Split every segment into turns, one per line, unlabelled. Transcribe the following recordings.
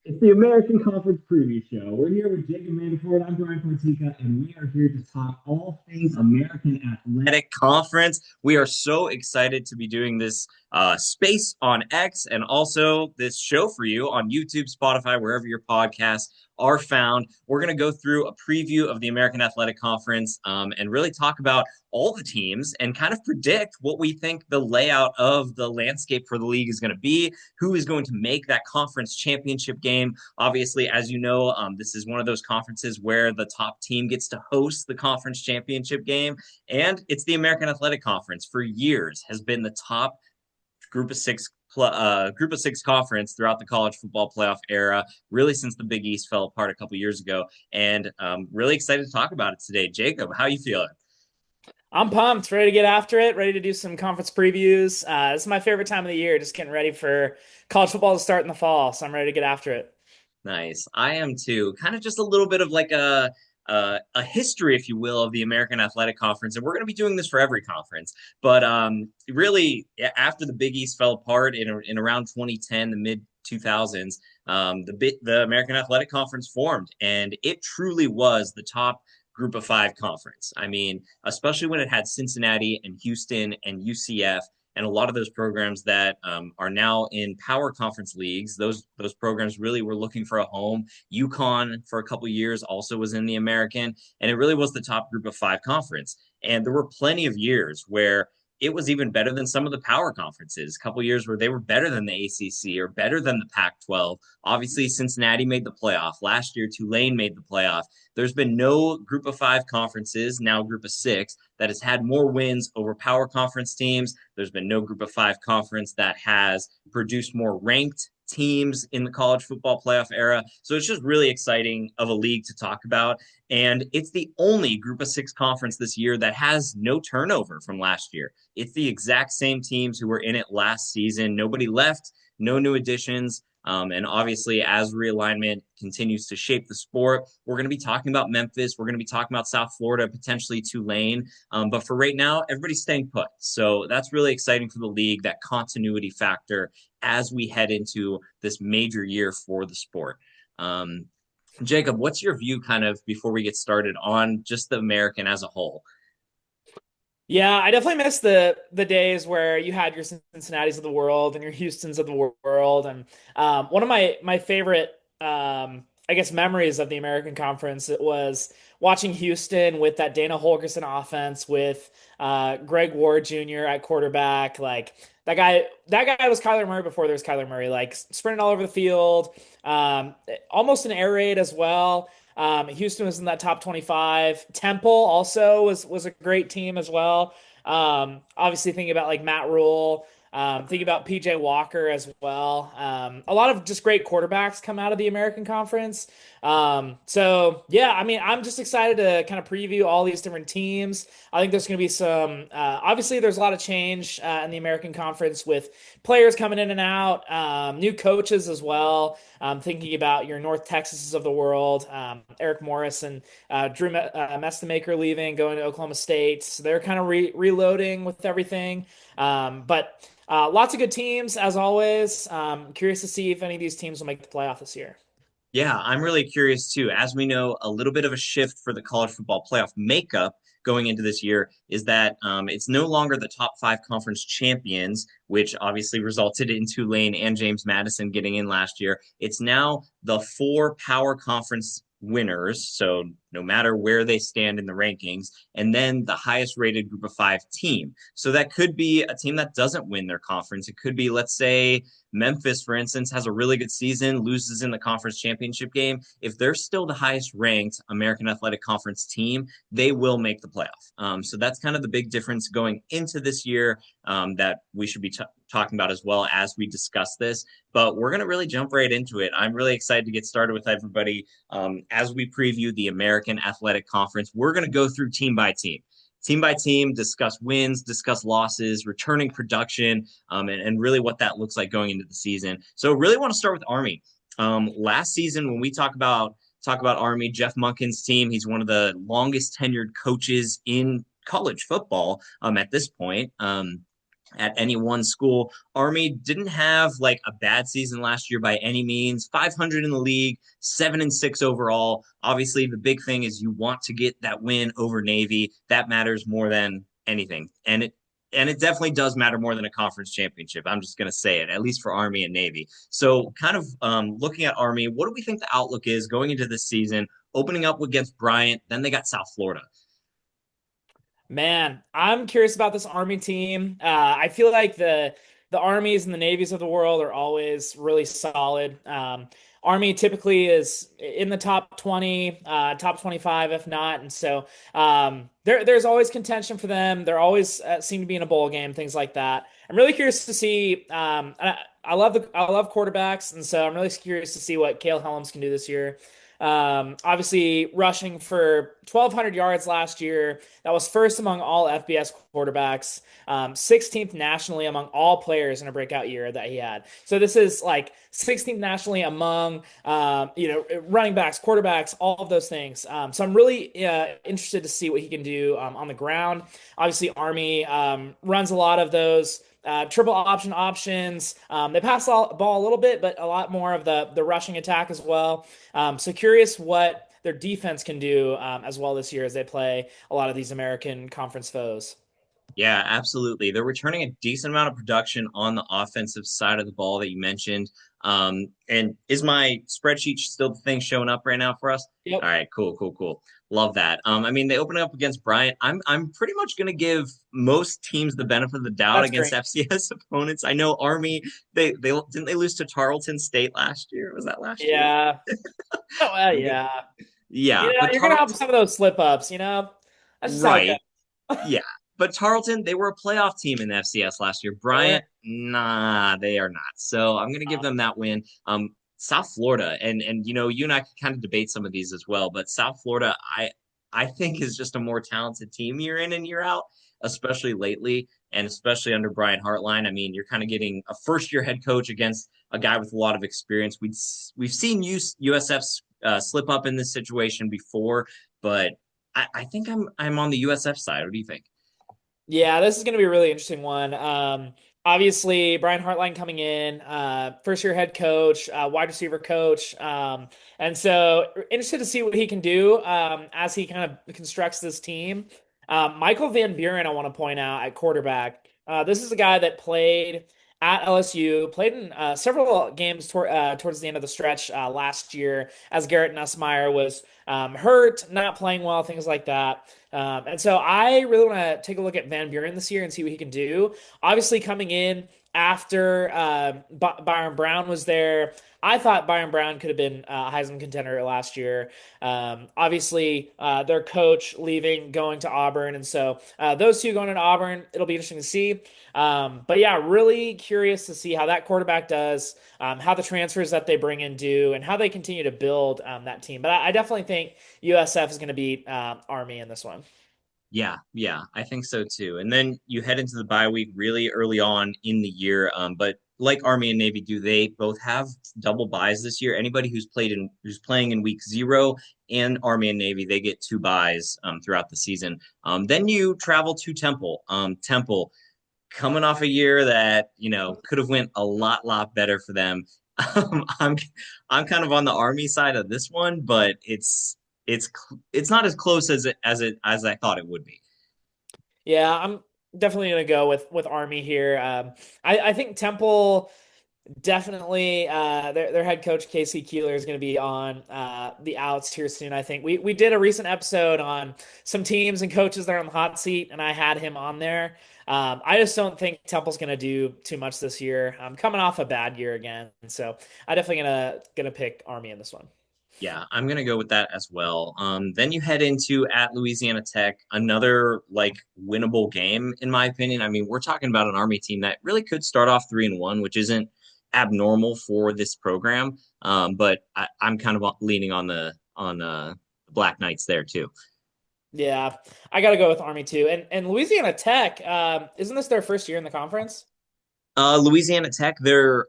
It's the American Conference Preview Show. We're here with Jacob Mandaford. I'm Bryan Portica, and we are here to talk all things American Athletic Conference. We are so excited to be doing this space on X and also this show for you on YouTube, Spotify, wherever your podcasts are found. We're going to go through a preview of the American Athletic Conference and really talk about all the teams and kind of predict what we think the layout of the landscape for the league is going to be, who is going to make that conference championship game. Obviously, as you know, this is one of those conferences where the top team gets to host the conference championship game, and it's the American Athletic Conference for years has been the top group of six conference throughout the college football playoff era, really since the Big East fell apart a couple years ago. And really excited to talk about it today. Jacob, how you feeling?
I'm pumped, ready to get after it, ready to do some conference previews. This is my favorite time of the year, just getting ready for college football to start in the fall. So I'm ready to get after it.
Nice. I am too. Kind of just a little bit of like a history, if you will, of the American Athletic Conference, and we're going to be doing this for every conference. But really, after the Big East fell apart in around 2010, the mid 2000s, the American Athletic Conference formed, and it truly was the top Group of Five conference. I mean, especially when it had Cincinnati and Houston and UCF and a lot of those programs that are now in power conference leagues. Those programs really were looking for a home. UConn for a couple of years also was in the American, and it really was the top Group of Five conference. And there were plenty of years where it was even better than some of the power conferences. A couple of years where they were better than the ACC or better than the Pac-12. Obviously, Cincinnati made the playoff last year. Tulane made the playoff. There's been no Group of Five conferences, now Group of Six, that has had more wins over power conference teams. There's been no Group of Five conference that has produced more ranked teams in the college football playoff era. So it's just really exciting of a league to talk about. And it's the only Group of Six conference this year that has no turnover from last year. It's the exact same teams who were in it last season. Nobody left, no new additions. And obviously, as realignment continues to shape the sport, we're going to be talking about Memphis. We're going to be talking about South Florida, potentially Tulane. But for right now, everybody's staying put. So that's really exciting for the league, that continuity factor as we head into this major year for the sport. Um, Jacob, what's your view kind of before we get started on just the American as a whole?
Yeah, I definitely miss the days where you had your Cincinnati's of the world and your Houston's of the world. And one of my favorite I guess memories of the American Conference, it was watching Houston with that Dana Holgerson offense with Greg Ward Jr. at quarterback. Like that guy was Kyler Murray before there was Kyler Murray, like sprinting all over the field, um, almost an air raid as well. Houston was in that top 25. Temple also was a great team as well. Obviously thinking about like Matt Rule, thinking about PJ Walker as well. A lot of just great quarterbacks come out of the American Conference. So yeah, I mean, I'm just excited to kind of preview all these different teams. I think there's going to be some, obviously there's a lot of change in the American Conference with players coming in and out, new coaches as well. Thinking about your North Texases of the world, Eric Morris and Drew Mestamaker leaving, going to Oklahoma State. So they're kind of reloading with everything. But lots of good teams as always. Curious to see if any of these teams will make the playoff this year.
Yeah, I'm really curious too. As we know, a little bit of a shift for the college football playoff makeup going into this year is that it's no longer the top five conference champions, which obviously resulted in Tulane and James Madison getting in last year. It's now the four power conference winners. So no matter where they stand in the rankings, and then the highest rated group of five team. So that could be a team that doesn't win their conference. It could be, let's say, Memphis, for instance, has a really good season, loses in the conference championship game. If they're still the highest ranked American Athletic Conference team, they will make the playoff. So that's kind of the big difference going into this year that we should be talking about as well as we discuss this. But we're going to really jump right into it. I'm really excited to get started with everybody as we preview the American Athletic Conference. We're going to go through team by team, discuss wins, discuss losses, returning production, and really what that looks like going into the season. So really want to start with Army. Last season, when we talk about Army, Jeff Monken's team, he's one of the longest tenured coaches in college football at this point. at any one school. Army didn't have like a bad season last year by any means. 500 in the league, 7-6 overall. Obviously, the big thing is you want to get that win over Navy. That matters more than anything, and it definitely does matter more than a conference championship. I'm just going to say it, at least for Army and Navy. So, kind of looking at Army, what do we think the outlook is going into this season? Opening up against Bryant, then they got South Florida.
Man, I'm curious about this Army team. I feel like the Armies and the Navies of the world are always really solid. Army typically is in the top 20, top 25, if not. And so there's always contention for them. They're always seem to be in a bowl game, things like that. I'm really curious to see. I love quarterbacks, and so I'm really curious to see what Cale Helms can do this year. Obviously, rushing for 1,200 yards last year. That was first among all FBS quarterbacks, 16th nationally among all players in a breakout year that he had. So this is like 16th nationally among, running backs, quarterbacks, all of those things. So I'm really interested to see what he can do on the ground. Obviously, Army runs a lot of those. Triple option options. They pass the ball a little bit, but a lot more of the rushing attack as well. So curious what their defense can do as well this year as they play a lot of these American conference foes.
Yeah, absolutely. They're returning a decent amount of production on the offensive side of the ball that you mentioned. And is my spreadsheet still the thing showing up right now for us? All
Yep,
right, cool, cool, cool. Love that. I mean, they open up against Bryant. I'm pretty much going to give most teams the benefit of the doubt
that's
against
great.
FCS opponents. I know Army. They didn't they lose to Tarleton State last year? Was that last year?
Yeah. Oh, well,
I'm gonna,
yeah.
yeah, but
You're gonna have
Tarleton,
some of those slip ups. That's just how it
right?
goes.
Yeah, but Tarleton, they were a playoff team in the FCS last year.
They were.
Bryant, nah, they are not. So I'm going to give them that win. South Florida, and you and I could kind of debate some of these as well, but South Florida, I think is just a more talented team year in and year out, especially lately, and especially under Brian Hartline. I mean, you're kind of getting a first year head coach against a guy with a lot of experience. We've seen USF's slip up in this situation before, but I think I'm on the USF side. What do you think?
Yeah, this is going to be a really interesting one. Obviously, Brian Hartline coming in, first year head coach, wide receiver coach. And so interested to see what he can do as he kind of constructs this team. Michael Van Buren, I want to point out at quarterback. This is a guy that played at LSU, played in several games towards the end of the stretch last year as Garrett Nussmeier was hurt, not playing well, things like that. And so I really want to take a look at Van Buren this year and see what he can do. Obviously, coming in after Byron Brown was there, I thought Byron Brown could have been a Heisman contender last year. Obviously, their coach leaving, going to Auburn. And so those two going to Auburn, it'll be interesting to see. But yeah, really curious to see how that quarterback does, how the transfers that they bring in do, and how they continue to build that team. But I definitely think USF is going to beat Army in this one.
Yeah, I think so too. And then you head into the bye week really early on in the year. But like Army and Navy, do they both have double byes this year? Anybody who's playing in week 0 and Army and Navy, they get 2 byes throughout the season. Then you travel to Temple. Temple coming off a year that could have went a lot better for them. Um, I'm I'm kind of on the Army side of this one, but it's it's not as close as I thought it would be.
Yeah, I'm definitely going to go with Army here. I think Temple definitely their head coach Casey Keeler is going to be on the outs here soon. I think we did a recent episode on some teams and coaches that are on the hot seat, and I had him on there. I just don't think Temple's going to do too much this year. I'm coming off a bad year again, so I definitely gonna pick Army in this one.
Yeah, I'm gonna go with that as well. Then you head into at Louisiana Tech, another like winnable game, in my opinion. I mean, we're talking about an Army team that really could start off 3-1, which isn't abnormal for this program. But I'm kind of leaning on the Black Knights there too.
Yeah, I got to go with Army too. And Louisiana Tech, isn't this their first year in the conference?
Louisiana Tech, they're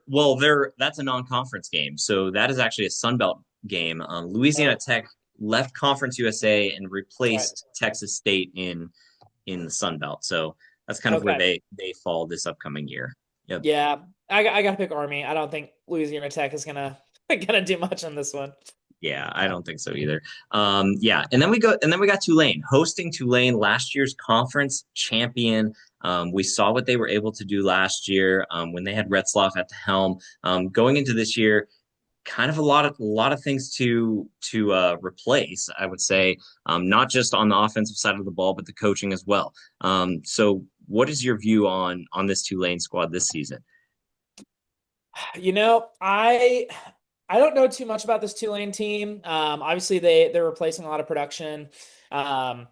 that's a non-conference game, so that is actually a Sun Belt game. Louisiana
Oh,
Tech left Conference USA and
that's right.
replaced Texas State in the Sun Belt. So That's kind of where
Okay.
they fall this upcoming year. Yep.
Yeah. I gotta pick Army. I don't think Louisiana Tech is gonna gonna do much on this one.
Yeah, I don't think so either. Yeah, and then we got Tulane hosting Tulane, last year's conference champion. We saw what they were able to do last year when they had Retzloff at the helm. Going into this year, kind of a lot of things to replace, I would say, not just on the offensive side of the ball, but the coaching as well. So, what is your view on this Tulane squad this season?
You know, I don't know too much about this Tulane team. Obviously they're replacing a lot of production. Um,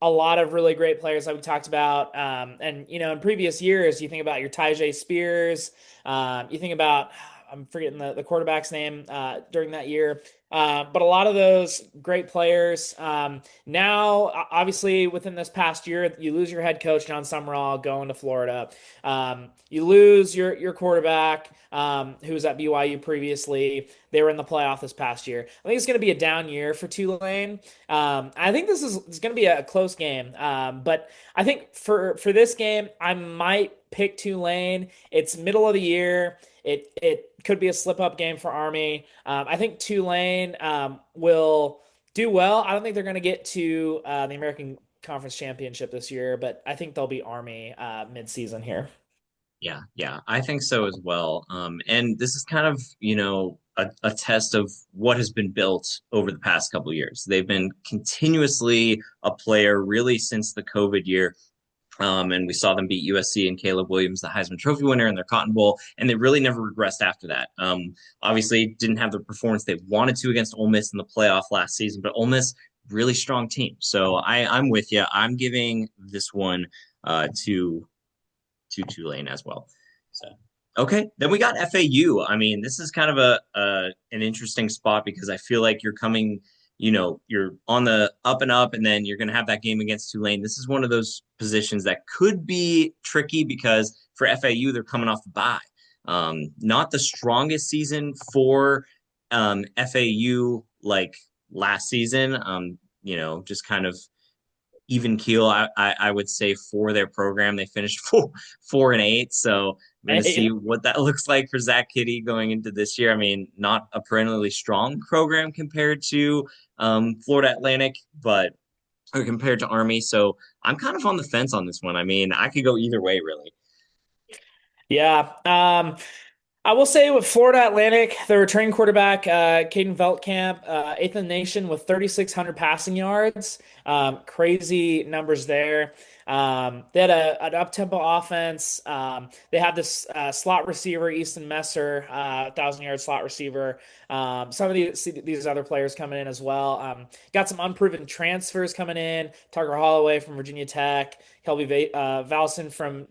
a lot of really great players that we talked about. And in previous years, you think about your Tyjae Spears. You think about I'm forgetting the quarterback's name during that year. But a lot of those great players. Now, obviously, within this past year, you lose your head coach John Summerall going to Florida. You lose your quarterback who was at BYU previously. They were in the playoff this past year. I think it's going to be a down year for Tulane. I think this is going to be a close game. But I think for this game, I might pick Tulane. It's middle of the year. It could be a slip up game for Army. I think Tulane will do well. I don't think they're going to get to the American Conference Championship this year, but I think they'll be Army mid-season here.
Yeah, yeah, I think so as well. And this is kind of, a test of what has been built over the past couple of years. They've been continuously a player really since the COVID year. And we saw them beat USC and Caleb Williams, the Heisman Trophy winner, in their Cotton Bowl, and they really never regressed after that. Obviously, didn't have the performance they wanted to against Ole Miss in the playoff last season, but Ole Miss, really strong team. So I'm with you. I'm giving this one to Tulane as well. So okay, then we got FAU. I mean, this is kind of a an interesting spot because I feel like you're coming, you're on the up and up, and then you're going to have that game against Tulane. This is one of those positions that could be tricky because for FAU they're coming off the bye. Not the strongest season for FAU like last season. Just kind of even keel. I would say for their program, they finished 4-8. So we're going to see
Hey,
what that looks like for Zach Kitty going into this year. I mean, not a perennially strong program compared to Florida Atlantic, but or compared to Army. So I'm kind of on the fence on this one. I mean, I could go either way, really.
yeah. I will say with Florida Atlantic, the returning quarterback, Caden Veltkamp, eighth in the nation with 3,600 passing yards. Crazy numbers there. They had an up-tempo offense. They had this slot receiver, Easton Messer, 1,000-yard slot receiver. Some of these other players coming in as well. Got some unproven transfers coming in. Tucker Holloway from Virginia Tech, Kelby Valson from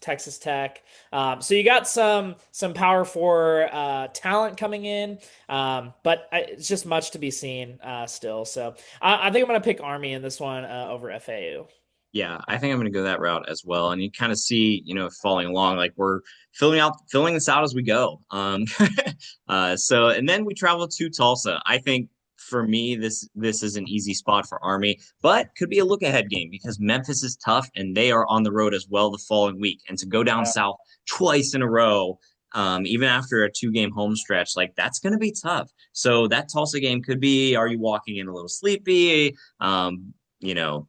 Texas Tech. So you got some power for talent coming in, but it's just much to be seen still. So I think I'm going to pick Army in this one over FAU.
Yeah, I think I'm going to go that route as well. And you kind of see, following along, like we're filling this out as we go. So, and then we travel to Tulsa. I think for me, this is an easy spot for Army, but could be a look ahead game because Memphis is tough and they are on the road as well the following week. And to go down
Yeah.
south twice in a row, even after a 2 game home stretch, like that's going to be tough. So that Tulsa game could be: are you walking in a little sleepy? You know,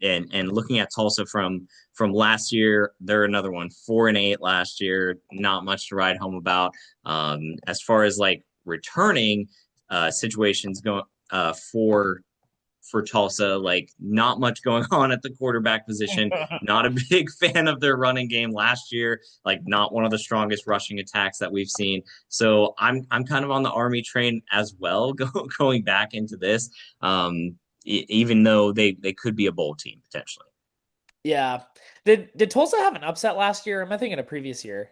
and looking at Tulsa from last year, they're another one, 4-8 last year. Not much to write home about. As far as like returning situations going for Tulsa, like not much going on at the quarterback position. Not a big fan of their running game last year. Like not one of the strongest rushing attacks that we've seen. So I'm kind of on the Army train as well, going back into this. Even though they could be a bowl team potentially.
Yeah. Did Tulsa have an upset last year? Am I thinking a previous year?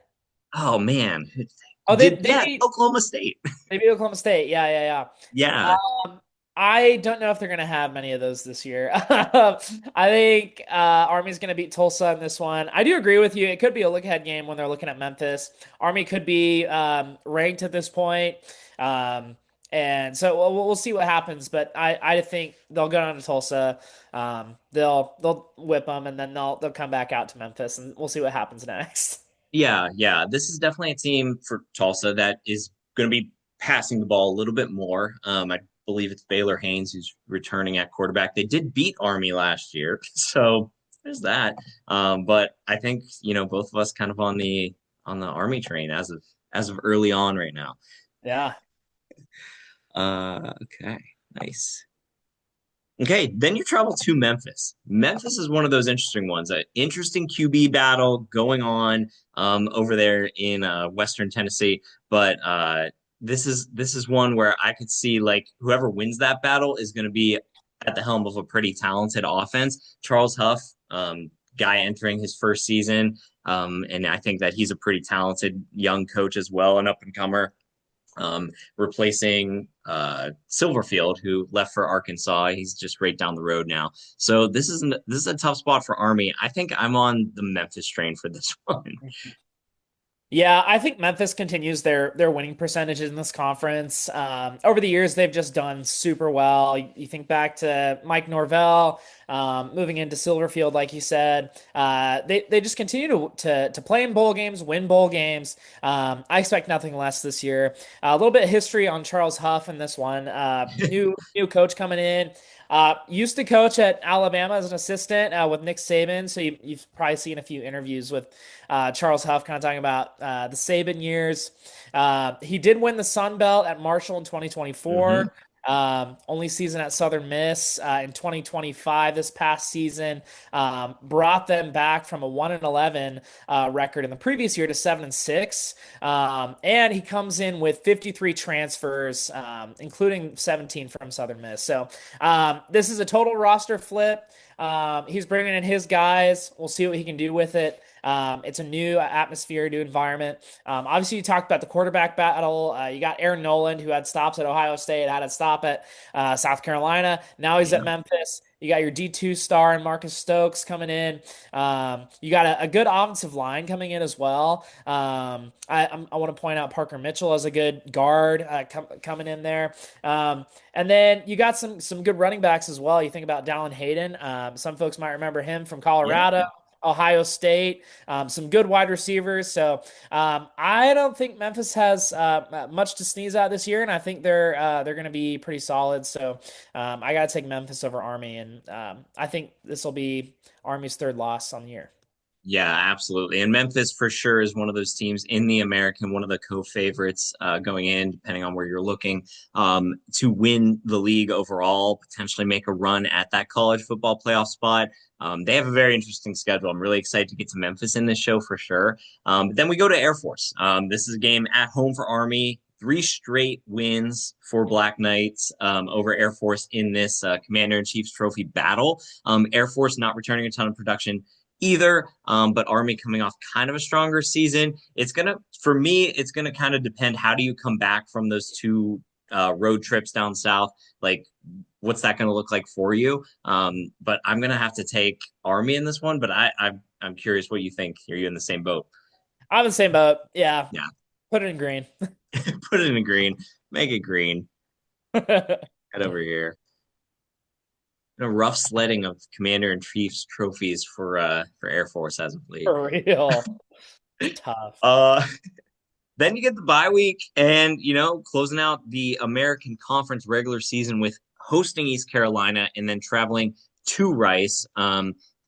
Oh man,
Oh,
did
they
yeah,
beat
Oklahoma State.
they beat Oklahoma State. Yeah, yeah, yeah.
Yeah,
I don't know if they're gonna have many of those this year. I think Army's gonna beat Tulsa in this one. I do agree with you. It could be a look ahead game when they're looking at Memphis. Army could be ranked at this point. Um, And so we'll see what happens. But I think they'll go down to Tulsa. They'll whip them, and then they'll come back out to Memphis, and we'll see what happens next.
Yeah, yeah. This is definitely a team for Tulsa that is going to be passing the ball a little bit more. I believe it's Baylor Haynes who's returning at quarterback. They did beat Army last year, so there's that. But I think both of us kind of on the Army train as of early on right now.
Yeah.
Okay, nice. Okay, then you travel to Memphis. Memphis is one of those interesting ones. An interesting QB battle going on over there in Western Tennessee. But this is one where I could see like whoever wins that battle is going to be at the helm of a pretty talented offense. Charles Huff, guy entering his first season, and I think that he's a pretty talented young coach as well, an up and comer replacing Silverfield, who left for Arkansas. He's just right down the road now. So this is a tough spot for Army. I think I'm on the Memphis train for this one.
Yeah, I think Memphis continues their winning percentages in this conference. Over the years, they've just done super well. You think back to Mike Norvell, moving into Silverfield, like you said. They just continue to play in bowl games, win bowl games. I expect nothing less this year. A little bit of history on Charles Huff in this one. New coach coming in. Used to coach at Alabama as an assistant with Nick Saban, so you've probably seen a few interviews with Charles Huff, kind of talking about the Saban years. He did win the Sun Belt at Marshall in
Mm-hmm.
2024. Only season at Southern Miss in 2025 this past season, brought them back from a 1-11 record in the previous year to 7-6. And he comes in with 53 transfers, including 17 from Southern Miss. So this is a total roster flip. He's bringing in his guys. We'll see what he can do with it. It's a new atmosphere, new environment. Obviously, you talked about the quarterback battle. You got Aaron Noland, who had stops at Ohio State, had a stop at South Carolina. Now he's at
Yeah.
Memphis. You got your D2 star and Marcus Stokes coming in. You got a good offensive line coming in as well. I want to point out Parker Mitchell as a good guard coming in there. And then you got some good running backs as well. You think about Dallin Hayden. Some folks might remember him from
Yeah.
Colorado. Ohio State, some good wide receivers. So I don't think Memphis has much to sneeze at this year, and I think they're going to be pretty solid. So I got to take Memphis over Army, and I think this will be Army's third loss on the year.
Yeah, absolutely. And Memphis for sure is one of those teams in the American, one of the co-favorites going in, depending on where you're looking, to win the league overall, potentially make a run at that college football playoff spot. They have a very interesting schedule. I'm really excited to get to Memphis in this show for sure. But then we go to Air Force. This is a game at home for Army. Three straight wins for Black Knights over Air Force in this Commander-in-Chief's Trophy battle. Air Force not returning a ton of production either. But Army coming off kind of a stronger season. For me, it's gonna kind of depend. How do you come back from those two road trips down south? Like, what's that gonna look like for you? But I'm gonna have to take Army in this one. But I'm curious what you think. Are you in the same boat?
I'm in the same boat. Yeah,
Yeah,
put it in green.
put it in green, make it green. Head over here. A rough sledding of Commander in Chief's trophies for Air Force as of late.
For real. It's tough.
Uh, Then you get the bye week and, closing out the American Conference regular season with hosting East Carolina and then traveling to Rice.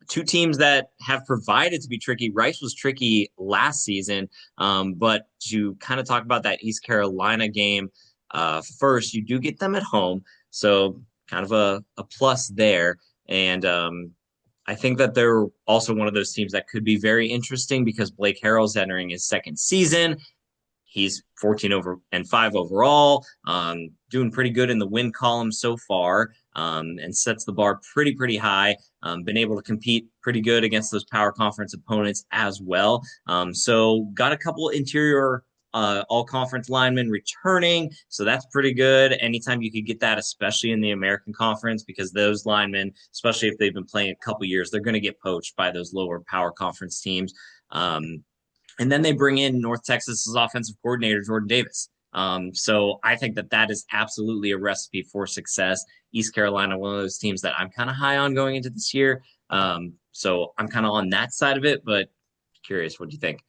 Two teams that have provided to be tricky. Rice was tricky last season, but to kind of talk about that East Carolina game first, you do get them at home. So kind of a plus there. And I think that they're also one of those teams that could be very interesting because Blake Harrell's entering his second season. He's 14 over and 5 overall, doing pretty good in the win column so far, and sets the bar pretty high. Been able to compete pretty good against those power conference opponents as well. So got a couple interior all conference linemen returning, so that's pretty good. Anytime you could get that, especially in the American Conference, because those linemen, especially if they've been playing a couple years, they're going to get poached by those lower power conference teams. And then they bring in North Texas's offensive coordinator, Jordan Davis. So I think that that is absolutely a recipe for success. East Carolina, one of those teams that I'm kind of high on going into this year. So I'm kind of on that side of it, but curious, what do you think?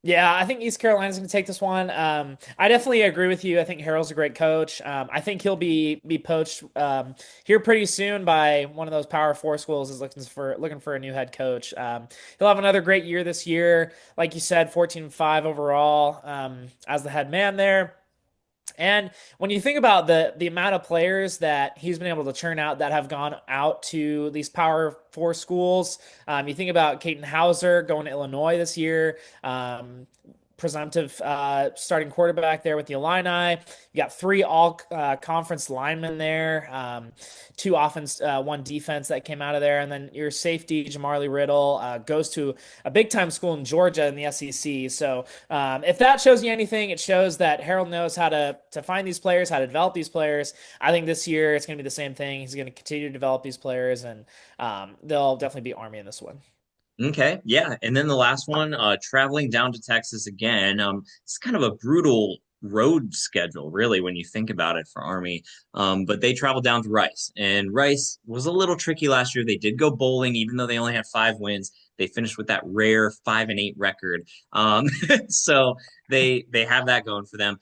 Yeah, I think East Carolina's going to take this one. I definitely agree with you. I think Harrell's a great coach. I think he'll be poached here pretty soon by one of those Power Four schools is looking for a new head coach. He'll have another great year this year, like you said, 14-5 overall as the head man there. And when you think about the amount of players that he's been able to churn out that have gone out to these Power Four schools, you think about Caden Hauser going to Illinois this year, presumptive starting quarterback there with the Illini. You got three all conference linemen there, two offense, one defense that came out of there, and then your safety Jamarly Riddle goes to a big time school in Georgia in the SEC. So if that shows you anything, it shows that Harold knows how to find these players, how to develop these players. I think this year it's going to be the same thing. He's going to continue to develop these players, and they'll definitely be Army in this one.
Okay, yeah. And then the last one, traveling down to Texas again. It's kind of a brutal road schedule, really, when you think about it for Army. But they traveled down to Rice, and Rice was a little tricky last year. They did go bowling, even though they only had 5 wins. They finished with that rare 5-8 record. So they have that going for them.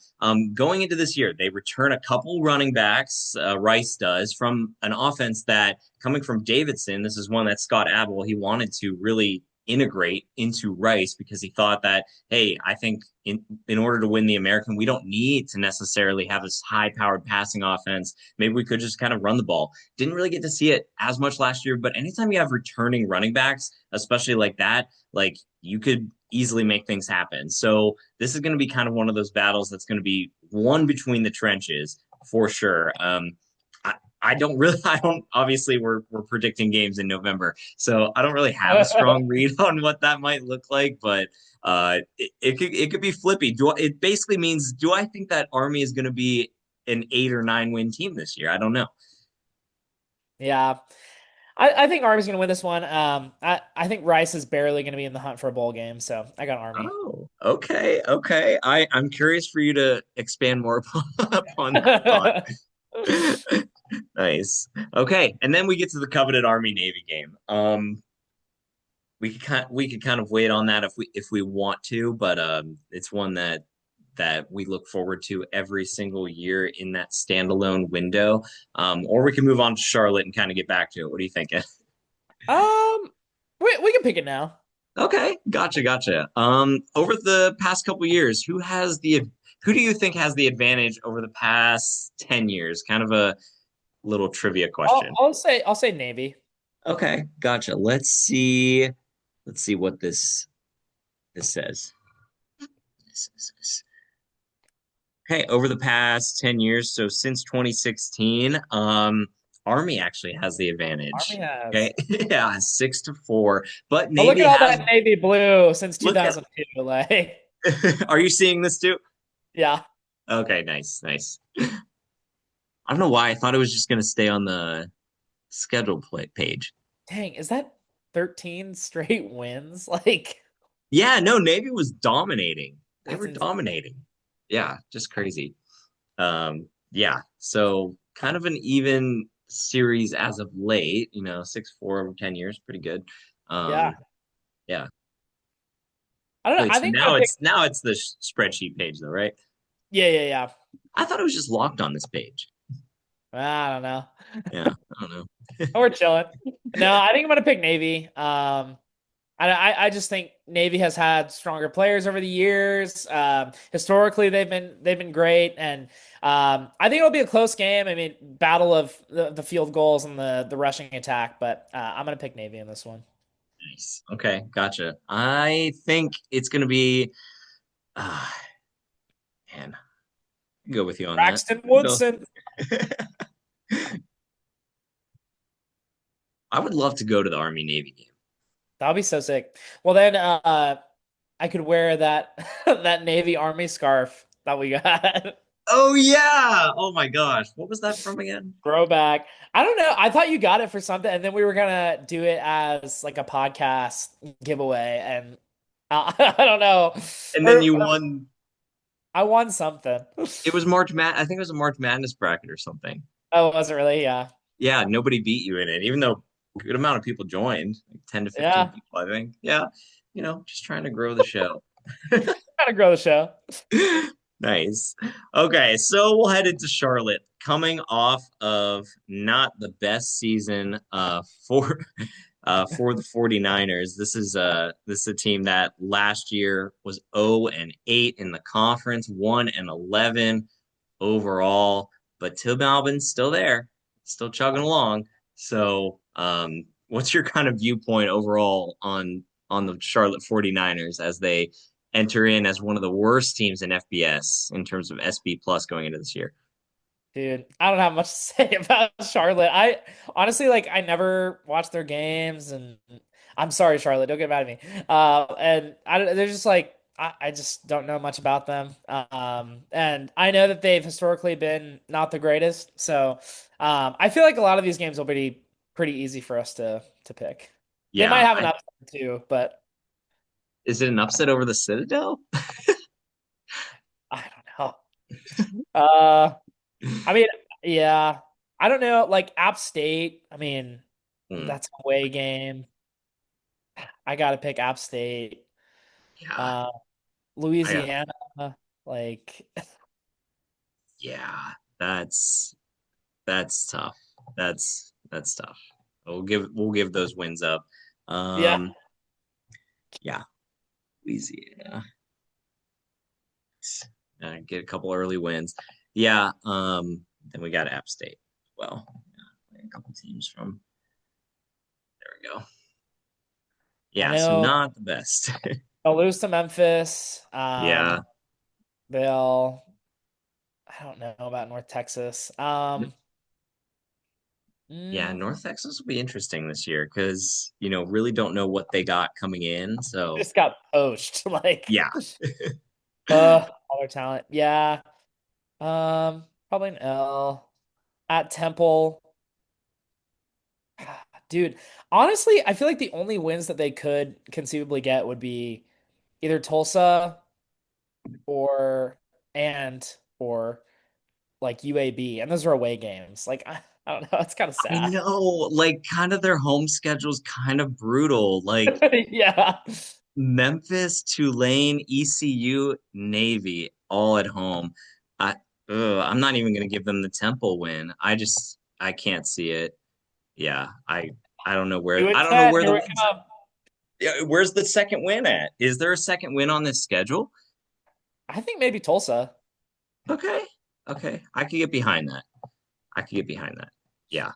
Going into this year, they return a couple running backs. Rice does from an offense that coming from Davidson. This is one that Scott Abel he wanted to really integrate into Rice because he thought that, hey, I think in order to win the American, we don't need to necessarily have this high powered passing offense. Maybe we could just kind of run the ball. Didn't really get to see it as much last year, but anytime you have returning running backs, especially like that, like you could easily make things happen. So this is going to be kind of one of those battles that's going to be one between the trenches for sure. I don't really, I don't, obviously we're predicting games in November. So I don't really have a strong read on what that might look like, but it could be flippy. It basically means, do I think that Army is going to be an 8 or 9 win team this year? I don't know.
Yeah. I think Army's going to win this one. I think Rice is barely going to be in the hunt for a bowl game, so I got Army.
Oh, okay, okay. I'm curious for you to expand more upon that thought. Nice. Okay, and then we get to the coveted Army Navy game. We could kind of wait on that if we want to, but it's one that we look forward to every single year in that standalone window. Or we can move on to Charlotte and kind of get back to it. What do you think?
Um, we can pick it now.
Okay, gotcha, gotcha. Over the past couple years, who do you think has the advantage over the past 10 years? Kind of a little trivia question.
I'll say Navy.
Okay, gotcha. Let's see what this says. Okay, over the past 10 years, so since 2016, Army actually has the
Army
advantage.
has.
Okay, yeah, 6-4, but
But look
Navy
at all
has
that navy blue since
look at
2002. Like,
are you seeing this too?
yeah.
Okay, nice, nice. I don't know why I thought it was just going to stay on the schedule play page.
Dang, is that 13 straight wins? Like,
Yeah, no, Navy was dominating. They
that's
were
insane.
dominating. Yeah, just crazy. Yeah, so kind of an even series as of late, 6-4 over 10 years, pretty good.
Yeah.
Yeah.
I don't know.
Wait,
I
so
think I'm gonna pick.
now it's the spreadsheet page though, right?
Yeah, yeah, yeah.
I thought it was just locked on this page.
I don't know.
Yeah, I don't know.
We're chilling. No, I think I'm gonna pick Navy. I just think Navy has had stronger players over the years. Historically, they've been great, and I think it'll be a close game. I mean, battle of the field goals and the rushing attack, but I'm gonna pick Navy in this one.
Nice. Okay, gotcha. I think it's gonna be uh man, I can go with you on that.
Braxton
Go.
Woodson.
I would love to go to the Army Navy game.
That would be so sick. Well, then I could wear that that Navy Army scarf that we got.
Oh yeah. Oh my gosh. What was that from again?
Throwback. I don't know. I thought you got it for something, and then we were gonna do it as like a podcast giveaway, and I don't know.
And then
Or,
you won.
I won something.
It was March Mad. I think it was a March Madness bracket or something.
Oh, was it really? Yeah.
Yeah, nobody beat you in it, even though a good amount of people joined, like 10 to 15
Yeah.
people, I think. Yeah, just trying to grow the show.
Gotta grow the show.
Nice. Okay, so we'll head into Charlotte, coming off of not the best season for the 49ers. This is a team that last year was 0 and 8 in the conference, 1 and 11 overall, but Tim Albin's still there, still chugging along. So, what's your kind of viewpoint overall on the Charlotte 49ers as they enter in as one of the worst teams in FBS in terms of SB plus going into this year?
Dude, I don't have much to say about Charlotte. I honestly like I never watched their games and I'm sorry, Charlotte, don't get mad at me. And they're just like I just don't know much about them. And I know that they've historically been not the greatest. So I feel like a lot of these games will be pretty easy for us to pick. They might
Yeah,
have an upset too, but
is it an upset over the Citadel?
I don't know. Uh I mean, yeah. I don't know, like App State, I mean,
Hmm,
that's a away game. I gotta pick App State.
yeah,
Uh,
I got
Louisiana, like,
yeah. That's that's tough. That's tough. We'll give those wins up.
yeah,
Um, yeah, Louisiana. Get a couple early wins. Yeah. Then we got App State. Well, yeah, a couple teams from there. We go.
I
Yeah. So
know
not the best.
they'll lose to Memphis.
Yeah.
They'll, I don't know about North Texas.
Yeah.
Mm,
North Texas will be interesting this year because really don't know what they got coming in. So
just got poached, like,
yeah.
all their talent. Yeah. Probably an L at Temple. Dude, honestly, I feel like the only wins that they could conceivably get would be either Tulsa or and or like UAB, and those are away games. Like I don't know, it's kind of
I
sad.
know, like kind of their home schedule's kind of brutal. Like
Yeah.
Memphis, Tulane, ECU, Navy, all at home. I I'm not even gonna give them the Temple win. I can't see it. Yeah, I don't know where
Two and
I don't know
10.
where
Here
the
we
wins.
come.
Yeah, where's the second win at? Is there a second win on this schedule?
I think maybe Tulsa,
Okay, okay, I could get behind that. I could get behind that. Yeah,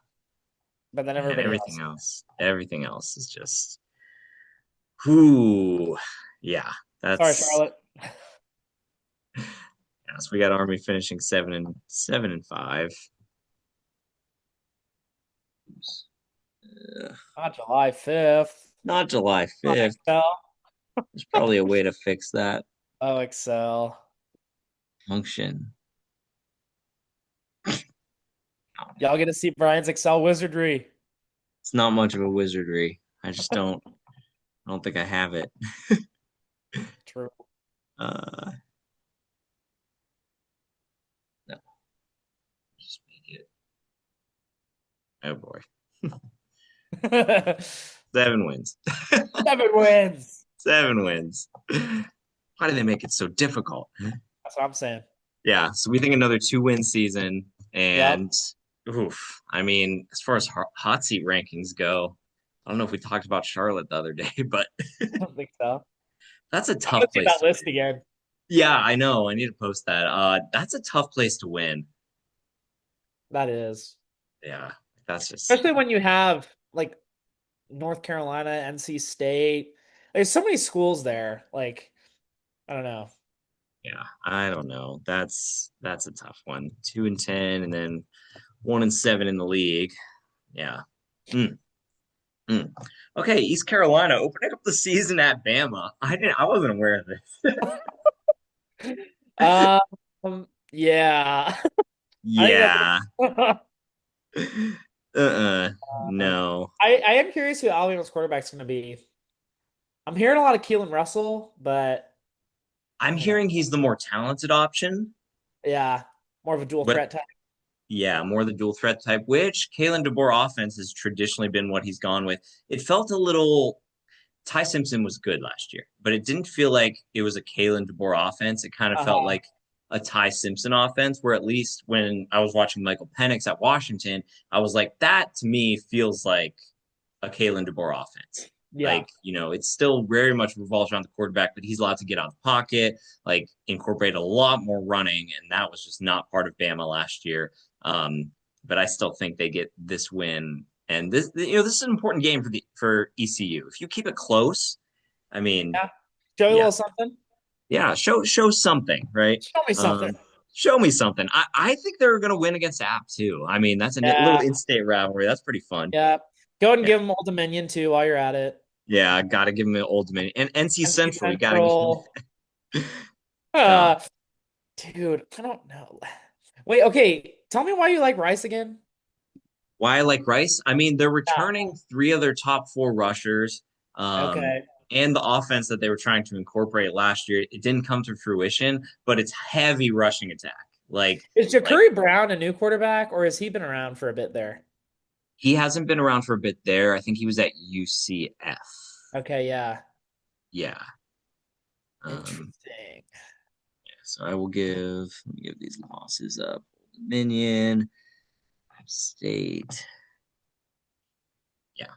but then
and
everybody else.
everything else is just, whoo, yeah.
Sorry,
That's
Charlotte.
Yeah, so we got Army finishing 7-5. Ugh,
On July 5th.
not July
On
5th.
Excel.
There's probably a way to fix that
Oh, Excel.
function.
Y'all get to see Brian's Excel wizardry.
It's not much of a wizardry. I don't think I have it.
True.
Uh, no, just make it. Oh boy, 7 wins.
7 wins.
7 wins. Why do they make it so difficult?
That's what I'm saying.
Yeah, so we think another 2-win season,
Yep.
and oof, I mean, as far as hot seat rankings go, I don't know if we talked about Charlotte the other day, but
I don't think so.
that's a
I'm gonna
tough
see
place
that
to
list
win.
again.
Yeah, I know. I need to post that. That's a tough place to win.
That is.
Yeah, that's just
Especially when you have like North Carolina, NC State. There's so many schools there. Like, I don't know.
yeah. I don't know. That's a tough one. 2-10, and then 1-7 in the league. Yeah. Mm, mm. Okay, East Carolina opening up the season at Bama. I wasn't aware of this.
Yeah. I think
Yeah.
that's um,
No.
I am curious who Alabama's quarterback's gonna be. I'm hearing a lot of Keelan Russell, but
I'm
Yeah.
hearing he's the more talented option,
Yeah. More of a dual
but
threat type.
yeah, more the dual threat type, which Kalen DeBoer offense has traditionally been what he's gone with. It felt a little Ty Simpson was good last year, but it didn't feel like it was a Kalen DeBoer offense. It kind of felt
Uh-huh.
like a Ty Simpson offense, where at least when I was watching Michael Penix at Washington, I was like, that to me feels like a Kalen DeBoer offense.
Yeah.
Like, it still very much revolves around the quarterback, but he's allowed to get out of the pocket, like incorporate a lot more running, and that was just not part of Bama last year. Um, but I still think they get this win, and this is an important game for ECU. If you keep it close, I mean,
Yeah. Show you a
yeah,
little something.
yeah, show something, right?
Show me something.
Um, show me something. I think they're going to win against App too. I mean, that's a little
Yeah.
in-state rivalry. That's pretty fun.
Yeah. Go ahead and
Yeah.
give them Old Dominion too while you're at it.
Yeah, I gotta give him an Old Dominion and NC
NC
Central. You gotta give him.
Central.
Oh,
Uh, dude, I don't know. Wait, okay. Tell me why you like Rice again.
why I like Rice? I mean, they're
Yeah.
returning three of their top four rushers,
Okay.
and the offense that they were trying to incorporate last year. It didn't come to fruition, but it's heavy rushing attack.
Is
Like
Ja'Cory Brown a new quarterback, or has he been around for a bit there?
he hasn't been around for a bit there. I think he was at UCF.
Okay, yeah.
Yeah. Um,
Interesting.
so let me give these losses up. Dominion, App State. Yeah.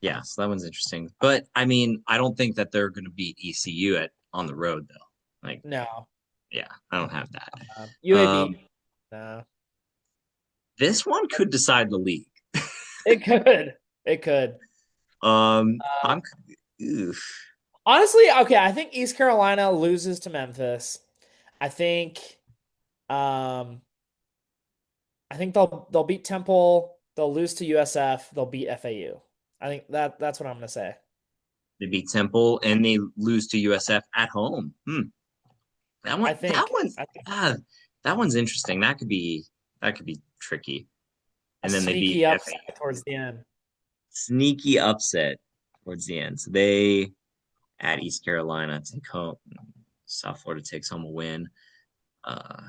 Yeah, so that one's interesting. But I mean, I don't think that they're going to beat ECU on the road though. Like,
No.
yeah, I don't have that. Um,
UAB. No.
this one could decide the league.
It could. It could.
I'm
Um,
oof.
honestly, okay, I think East Carolina loses to Memphis. I think um I think they'll beat Temple, they'll lose to USF, they'll beat FAU. I think that's what I'm gonna say.
They beat Temple and they lose to USF at home. That one,
I think. I think
ah, that one's interesting. That could be tricky.
a
And then they beat
sneaky upset
FAU.
towards the end.
Sneaky upset towards the end. So they at East Carolina take home. South Florida takes home a win. Uh,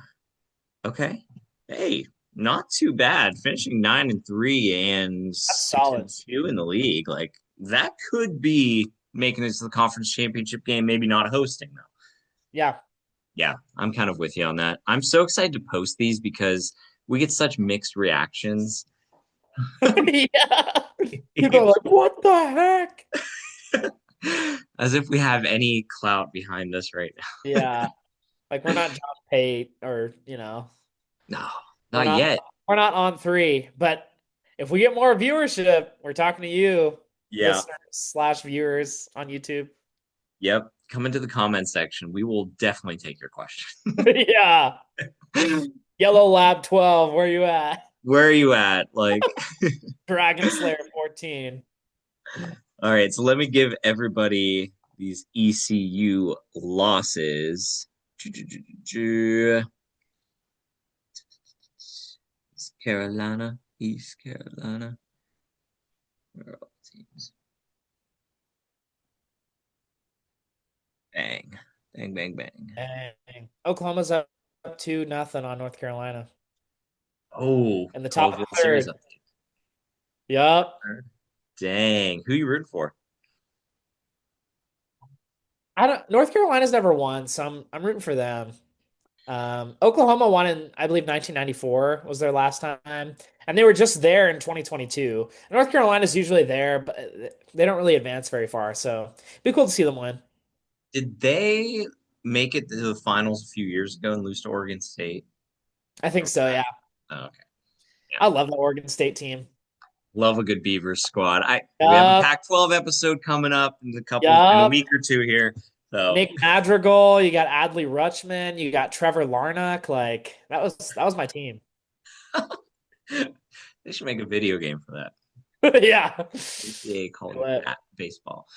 okay. Hey, not too bad. Finishing 9-3 and
That's
six and
solid.
two in the league. Like that could be making it to the conference championship game, maybe not hosting though.
Yeah.
Yeah, I'm kind of with you on that. I'm so excited to post these because we get such mixed reactions.
Yeah. People are like, what the heck?
As if we have any clout behind us right
Yeah. Like we're not John Pate or,
now. No,
we're
not
not
yet.
we're not on three. But if we get more viewership, we're talking to you,
Yeah.
listeners slash viewers on YouTube.
Yep. Come into the comment section. We will definitely take your question.
Yeah. Yellow Lab 12, where you at?
Where are you at? Like,
Dragon Slayer 14.
all right. So let me give everybody these ECU losses. East Carolina. East Carolina. Where are all the teams? Bang. Bang, bang, bang.
Dang. Oklahoma's up 2-0 on North Carolina
Oh,
in the top
College
of
World
the
Series
third.
update.
Yup.
Dang. Who you rooting for?
I don't North Carolina's never won, so I'm rooting for them. Oklahoma won in, I believe, 1994 was their last time, and they were just there in 2022. North Carolina's usually there, but they don't really advance very far, so it'd be cool to see them win.
Did they make it to the finals a few years ago and lose to Oregon State?
I think
Or was
so,
that?
yeah.
Oh, okay. Yeah.
I love the Oregon State team.
Love a good Beavers squad. We have a
Yup,
Pac-12 episode coming up in a
yup.
week or two here. So
Nick Madrigal, you got Adley Rutschman, you got Trevor Larnach. Like that was my team.
they should make a video game for that.
Yeah.
ACA called
But
baseball.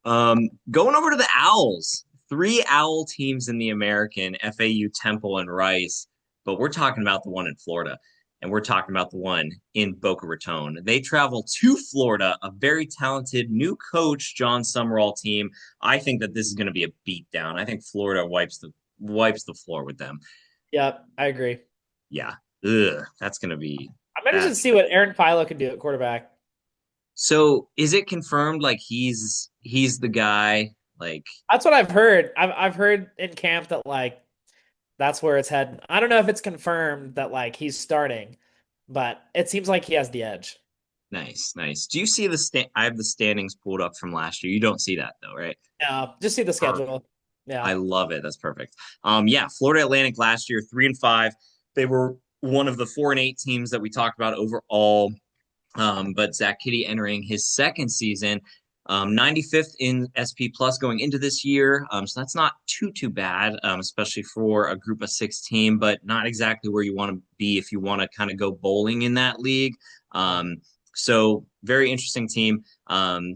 Going over to the Owls. Three Owl teams in the American, FAU, Temple, and Rice. But we're talking about the one in Florida. and we're talking about the one in Boca Raton. They travel to Florida, a very talented new coach, John Summerall team. I think that this is going to be a beatdown. I think Florida wipes the floor with them.
Yep, I agree.
Yeah, ugh, that's going to be
I'm interested to
that's
see what Aaron Philo can do at quarterback.
so. Is it confirmed? Like he's the guy? Like
That's what I've heard. I've heard in camp that like that's where it's heading. I don't know if it's confirmed that like he's starting, but it seems like he has the edge.
nice, nice. Do you see I have the standings pulled up from last year. You don't see that though, right?
Yeah, just see the schedule.
I
Yeah.
love it. That's perfect. Yeah, Florida Atlantic last year, 3-5. They were one of the 4-8 teams that we talked about overall. But Zach Kitty entering his second season, 95th in SP Plus going into this year. So that's not too bad, especially for a group of six team, but not exactly where you want to be if you want to kind of go bowling in that league. Um, so very interesting team.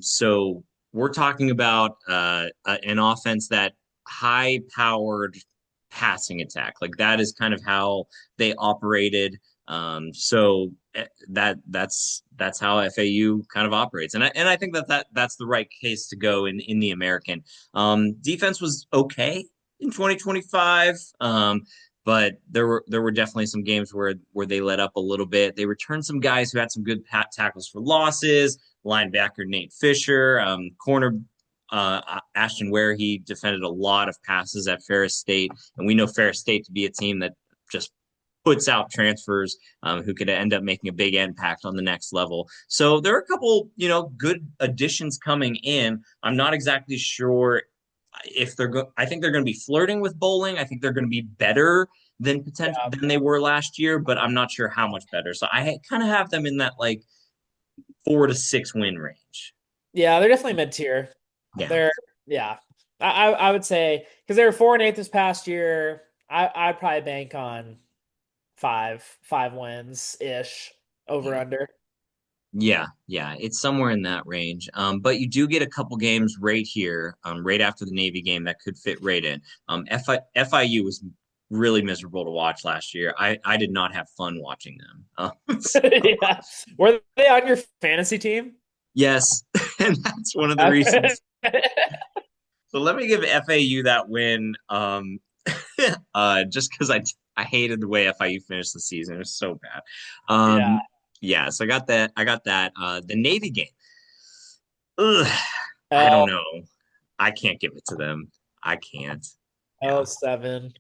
So we're talking about an offense that high powered passing attack. Like that is kind of how they operated. That's how FAU kind of operates, and I think that's the right case to go in the American. Defense was okay in 2025, but there were definitely some games where they let up a little bit. They returned some guys who had some good tackles for losses. Linebacker Nate Fisher, corner Ashton Ware, he defended a lot of passes at Ferris State, and we know Ferris State to be a team that just puts out transfers who could end up making a big impact on the next level. So there are a couple, good additions coming in. I'm not exactly sure if I think they're going to be flirting with bowling. I think they're going to be better
Yeah.
than they were last year, but I'm not sure how much better. So I kind of have them in that like 4 to 6 win range.
Yeah, they're definitely mid tier.
Yeah.
They're yeah. I would say because they were 4-8 this past year. I'd probably bank on five wins ish over
Yeah.
under.
Yeah, yeah, it's somewhere in that range. But you do get a couple games right here, right after the Navy game that could fit right in. FIU was really miserable to watch last year. I did not have fun watching them.
Yeah. Were they on your fantasy team?
Yes, and that's one of the reasons. So let me give FAU that win, just because I hated the way FIU finished the season. It was so bad.
Yeah.
Yeah, so I got that. I got that. The Navy game. Ugh, I don't
Oh,
know. I can't give it to them. I can't. Yeah,
oh, 7.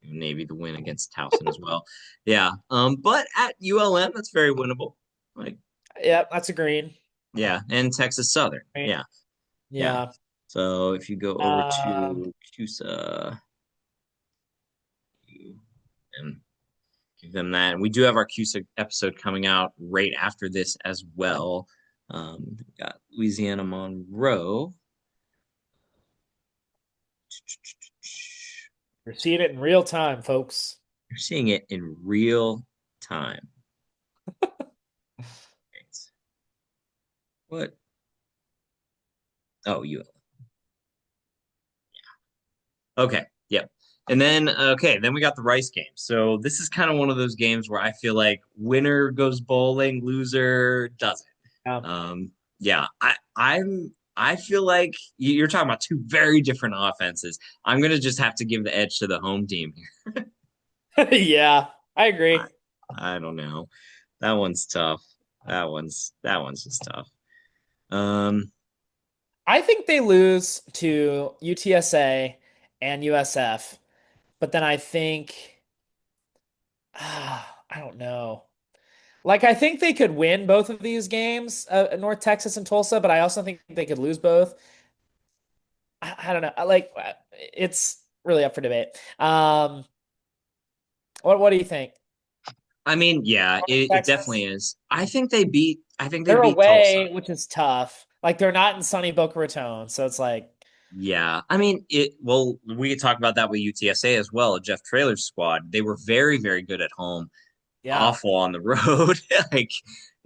Navy the win against Towson as well. Yeah. But at ULM, that's very winnable. Like,
Yep, that's a green.
yeah, and Texas Southern.
Right.
Yeah, yeah.
Yeah.
So if you go over
Um,
to CUSA and give them that, and we do have our CUSA episode coming out right after this as well. We got Louisiana Monroe.
you're seeing it in real time, folks.
You're seeing it in real time. What? Oh, you. Okay. Yep. And then then we got the Rice game. So this is kind of one of those games where I feel like winner goes bowling, loser doesn't.
Yeah.
Yeah, I feel like you're talking about two very different offenses. I'm gonna just have to give the edge to the home team here.
Yeah, I
I,
agree.
I don't know. That one's tough. That one's just tough. Um,
I think they lose to UTSA and USF, but then I think I don't know. Like I think they could win both of these games, North Texas and Tulsa, but I also think they could lose both. I don't know. It's really up for debate. What do you think?
I mean, yeah,
North
it definitely
Texas?
is. I think they
They're
beat Tulsa.
away, which is tough. Like they're not in sunny Boca Raton, so it's like,
Yeah, I mean it. Well, we could talk about that with UTSA as well. Jeff Traylor's squad, they were very, very good at home,
yeah,
awful on the road. Like,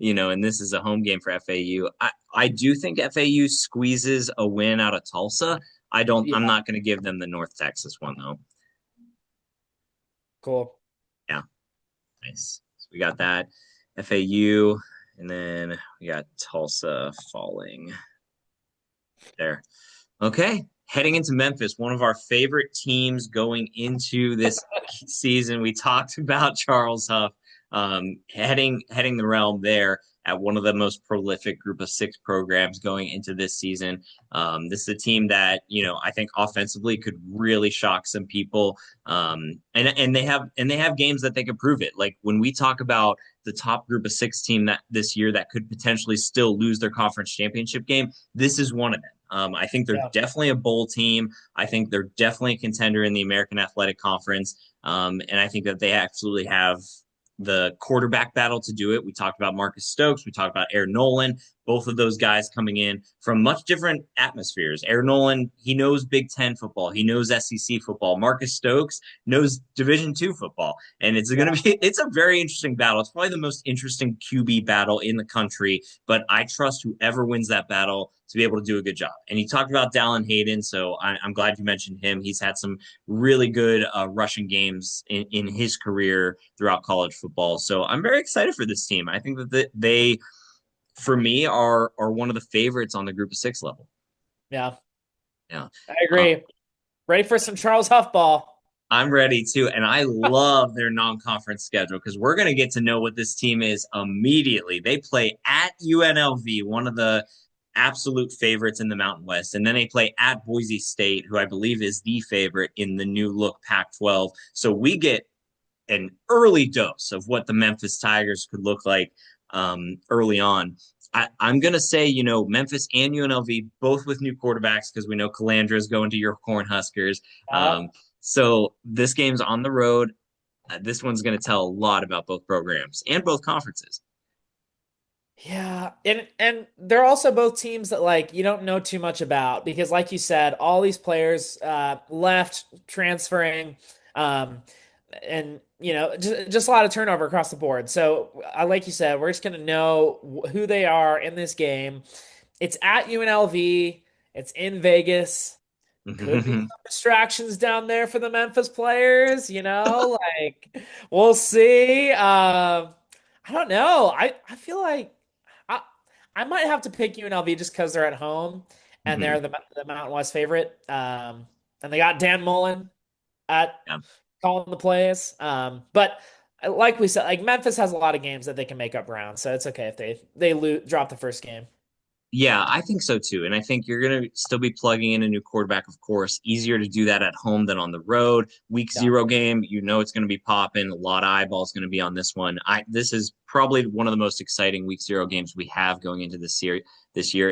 and this is a home game for FAU. I do think FAU squeezes a win out of Tulsa. I'm
yeah,
not going to give them the North Texas one though.
cool.
Yeah. Nice. So we got that FAU, and then we got Tulsa falling there. Okay, heading into Memphis, one of our favorite teams going into this season. We talked about Charles Huff heading the realm there at one of the most prolific Group of Six programs going into this season. This is a team that I think offensively could really shock some people, and they have games that they could prove it. Like when we talk about the top Group of Six team that this year that could potentially still lose their conference championship game, this is one of them. I think they're
Yeah.
definitely a bowl team. I think they're definitely a contender in the American Athletic Conference. And I think that they absolutely have the quarterback battle to do it. We talked about Marcus Stokes. We talked about Air Nolan. Both of those guys coming in from much different atmospheres. Air Nolan, he knows Big Ten football. He knows SEC football. Marcus Stokes knows Division II football. And it's a very interesting battle. It's probably the most interesting QB battle in the country, but I trust whoever wins that battle to be able to do a good job. And you talked about Dallin Hayden, so I'm glad you mentioned him. He's had some really good rushing games in his career throughout college football. So I'm very excited for this team. I think that they, for me, are one of the favorites on the Group of Six level.
Yeah,
Yeah.
I
Uh,
agree. Ready for some Charles Huff ball.
I'm ready too. And I love their non conference schedule because we're going to get to know what this team is immediately. They play at UNLV, one of the absolute favorites in the Mountain West. And then they play at Boise State, who I believe is the favorite in the new look Pac 12. So we get an early dose of what the Memphis Tigers could look like early on. I'm going to say, Memphis and UNLV, both with new quarterbacks, because we know Calandra is going to your Cornhuskers.
Uh,
So this game's on the road. This one's going to tell a lot about both programs and both conferences.
yeah, and they're also both teams that like you don't know too much about because, like you said, all these players left transferring, um, and just a lot of turnover across the board. So, like you said, we're just gonna know who they are in this game. It's at UNLV. It's in Vegas. Could be some distractions down there for the Memphis players, like we'll see. I don't know. I feel like I I might have to pick UNLV just because they're at home and they're the Mountain West favorite. And they got Dan Mullen at
Yeah.
calling the plays. But like we said, like Memphis has a lot of games that they can make up ground, so it's okay if they drop the first game.
Yeah, I think so too. And I think you're going to still be plugging in a new quarterback, of course. Easier to do that at home than on the road. Week
Yeah.
zero game, it's going to be popping. A lot of eyeballs going to be on this one. This is probably one of the most exciting week zero games we have going into this year,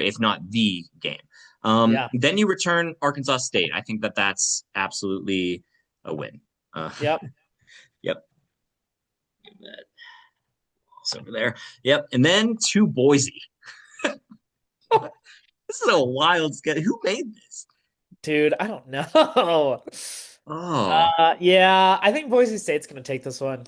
if not the game.
Yeah.
Then you return Arkansas State. I think that that's absolutely a win.
Yep.
Yep. It's over there. Yep. And then to Boise. This is a wild schedule. Who made this?
Dude, I don't know.
Oh,
Yeah, I think Boise State's gonna take this one.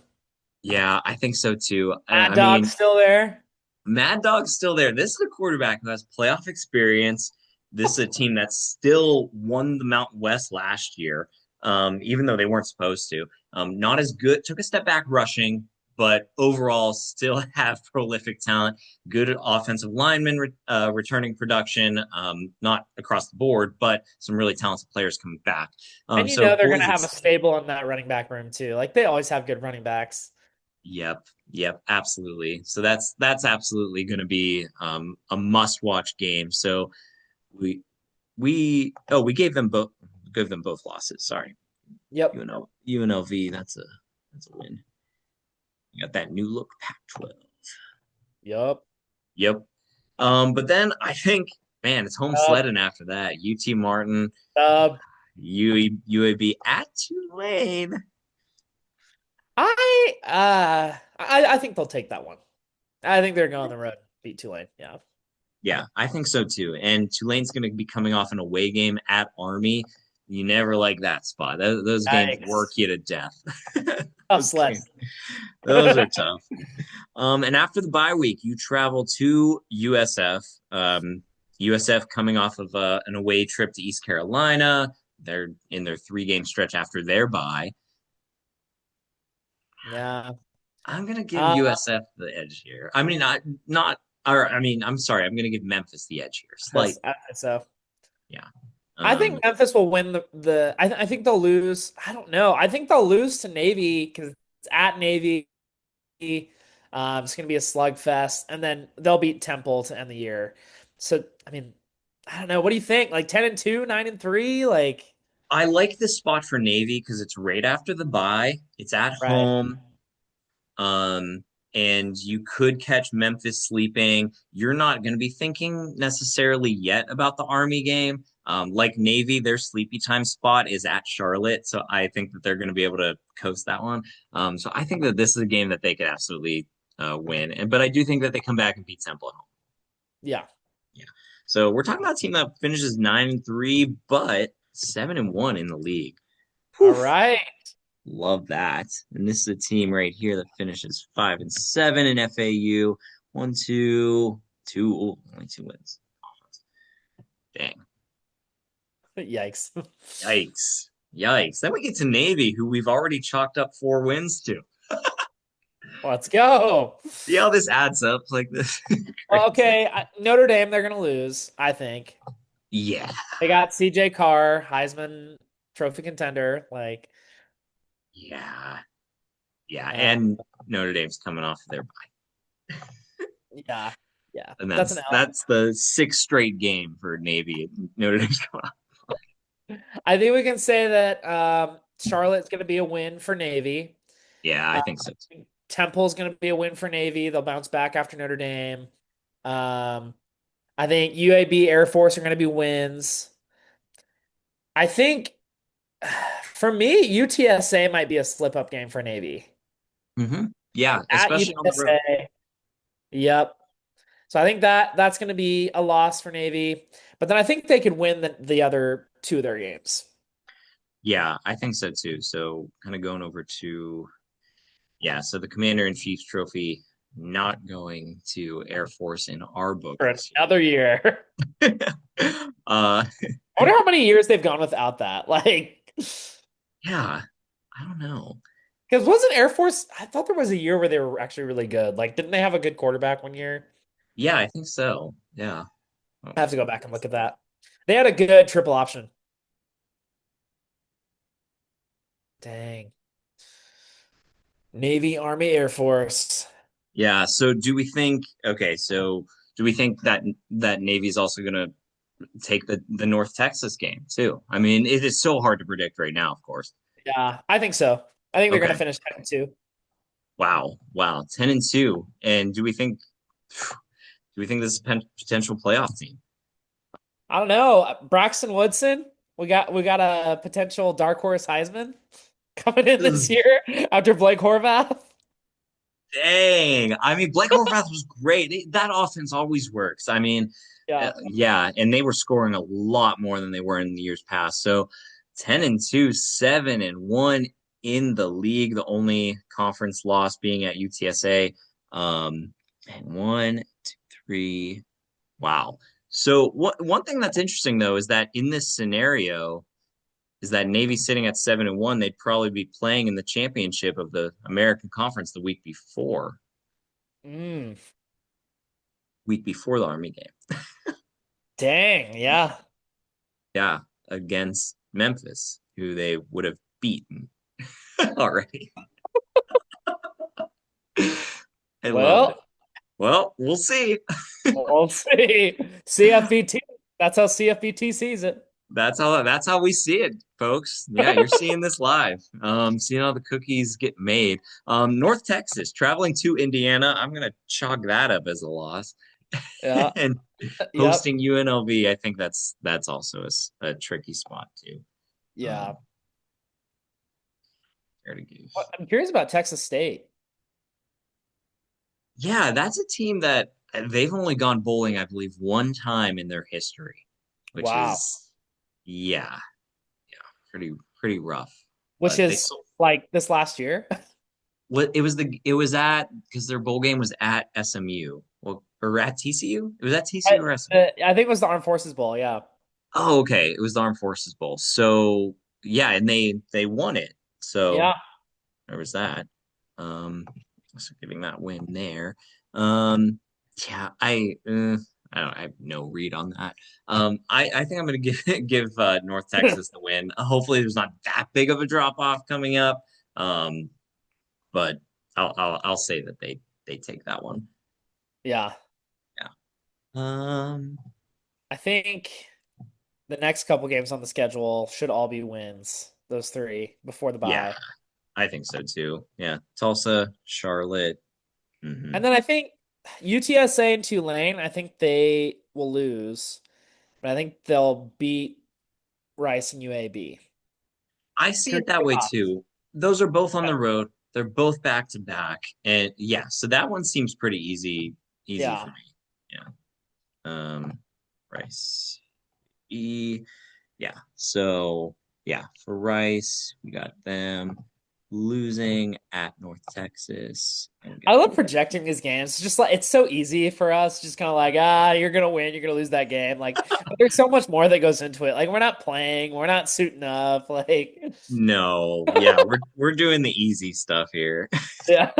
yeah, I think so too.
Mad
I
Dog's
mean,
still there.
Mad Dog's still there. This is a quarterback who has playoff experience. This is a team that still won the Mountain West last year, even though they weren't supposed to. Not as good, took a step back rushing, but overall still have prolific talent, good offensive linemen returning production, not across the board, but some really talented players coming back.
And
So
they're gonna
Boise
have a stable in that running back room too. Like they always have good running backs.
Yep, yep, absolutely. So that's absolutely going to be a must-watch game. So we we gave them both losses. Sorry,
Yep.
UNLV. That's a win. You got that new look Pac-12.
Yep.
Yep. But then I think, man, it's home
Uh,
sledding after that. UT Martin,
uh,
UAB at Tulane.
I think they'll take that one. I think they're going on the road, beat Tulane. Yeah.
Yeah, I think so too. And Tulane's going to be coming off an away game at Army. You never like that spot. Those games work
Yikes.
you to death.
Tough
Those
sled.
games, those are tough. And after the bye week, you travel to USF. USF coming off of an away trip to East Carolina. They're in their 3 game stretch after their bye.
Yeah.
I'm gonna give
Uh,
USF the edge here. I mean, not, or I mean, I'm sorry. I'm gonna give Memphis the edge here, slightly.
so
Yeah.
I think
Um,
Memphis will win I think they'll lose. I don't know. I think they'll lose to Navy because it's at Navy. It's going to be a slugfest, and then they'll beat Temple to end the year. So, I mean, I don't know. What do you think? Like 10-2, 9-3, like
I like this spot for Navy because it's right after the bye. It's at
right.
home. Um, and you could catch Memphis sleeping. You're not going to be thinking necessarily yet about the Army game. Like Navy, their sleepy time spot is at Charlotte, so I think that they're going to be able to coast that one. So I think that this is a game that they could absolutely win. But I do think that they come back and beat Temple at home.
Yeah.
Yeah. So we're talking about a team that finishes 9-3, but 7-1 in the league.
All
Whew.
right.
Love that. And this is a team right here that finishes 5-7 in FAU. One, two, two, ooh, only two wins. Dang.
Yikes.
Yikes. Yikes. Then we get to Navy, who we've already chalked up 4 wins to.
Let's go.
See how this adds up like this? Crazy.
Okay, Notre Dame, they're going to lose, I think.
Yeah.
They got CJ Carr, Heisman Trophy contender. Like,
Yeah. Yeah.
uh,
And Notre Dame's coming off their bye.
yeah, yeah,
And
that's an
that's the sixth straight game for Navy. Notre Dame's coming off.
L. I think we can say that Charlotte's going to be a win for Navy.
Yeah, I
Uh,
think so too.
Temple's going to be a win for Navy. They'll bounce back after Notre Dame. Um, I think UAB Air Force are going to be wins. I think for me, UTSA might be a slip up game for Navy.
Yeah,
At
especially on the road.
UTSA. Yep. So I think that's going to be a loss for Navy. But then I think they could win the other two of their games.
Yeah, I think so too. So kind of going over to yeah, so the Commander in Chief's trophy not going to Air Force in our book
For
this
another year.
year. uh
I wonder how many years they've gone without that. Like,
yeah, I don't know.
because wasn't Air Force? I thought there was a year where they were actually really good. Like, didn't they have a good quarterback one year?
Yeah, I think so. Yeah.
I have
Oh,
to go back and look at that. They had a good triple option. Dang. Navy, Army, Air Force.
yeah, so do we think okay, so do we think that Navy's also going to take the North Texas game too? I mean, it is so hard to predict right now, of course.
Yeah, I think so. I think they're going to
Okay.
finish 10-2.
Wow. Wow. 10-2. And do we think this is a potential playoff team?
I don't know. Braxton Woodson, we got a potential dark horse Heisman coming in this year after Blake Horvath.
Dang. I mean, Blake Horvath was great. That offense always works. I mean,
Yeah.
yeah, and they were scoring a lot more than they were in the years past. So 10-2, 7-1 in the league, the only conference loss being at UTSA. And one, two, three. Wow. So one thing that's interesting though is that in this scenario, is that Navy sitting at 7-1, they'd probably be playing in the championship of the American Conference the
Mm,
week before the Army game.
dang. Yeah.
Yeah, against Memphis, who they would have beaten already. I love it.
Well,
Well, we'll see.
we'll see. CFBT. That's how CFBT sees it.
That's how we see it, folks. Yeah, you're seeing this live. Seeing all the cookies get made. North Texas traveling to Indiana. I'm gonna chalk that up as a loss.
Yeah.
And
Yep.
hosting UNLV, I think that's also a tricky spot too.
Yeah.
Um, fair to goose.
I'm curious about Texas State.
Yeah, that's a team that they've only gone bowling, I believe, one time in their history, which
Wow.
is yeah, pretty rough.
Which
But they
is
still
like this last year.
what it was at because their bowl game was at SMU. Well, or at TCU? It was at TCU or SMU.
I think it was the Armed Forces Bowl. Yeah.
Oh, okay. It was the Armed Forces Bowl. So yeah, and they won it. So
Yeah.
there was that. Um, So getting that win there. Um, yeah, I don't I have no read on that. I think I'm gonna give North Texas the win. Hopefully, there's not that big of a drop off coming up. Um, but I'll say that they take that one.
Yeah.
Yeah. Um,
I think the next couple games on the schedule should all be wins. Those three before the
yeah,
bye.
I think so too. Yeah, Tulsa, Charlotte. Hmm.
And then I think UTSA and Tulane, I think they will lose, but I think they'll beat Rice and UAB.
I see
Curious
it that
your
way
thoughts.
too. Those are both on
Okay.
the road. They're both back to back, and yeah, so that one seems pretty easy for
Yeah.
me. Yeah. Rice. E. Yeah. So yeah, for Rice, we got them losing at North Texas, and we
I
got
love projecting these games. It's just like it's so easy for us, just kind of like, you're gonna win, you're gonna lose that game. Like, but there's so much more that goes into it. Like, we're not playing, we're not suiting up. Like,
no, yeah, we're doing the easy stuff here.
yeah.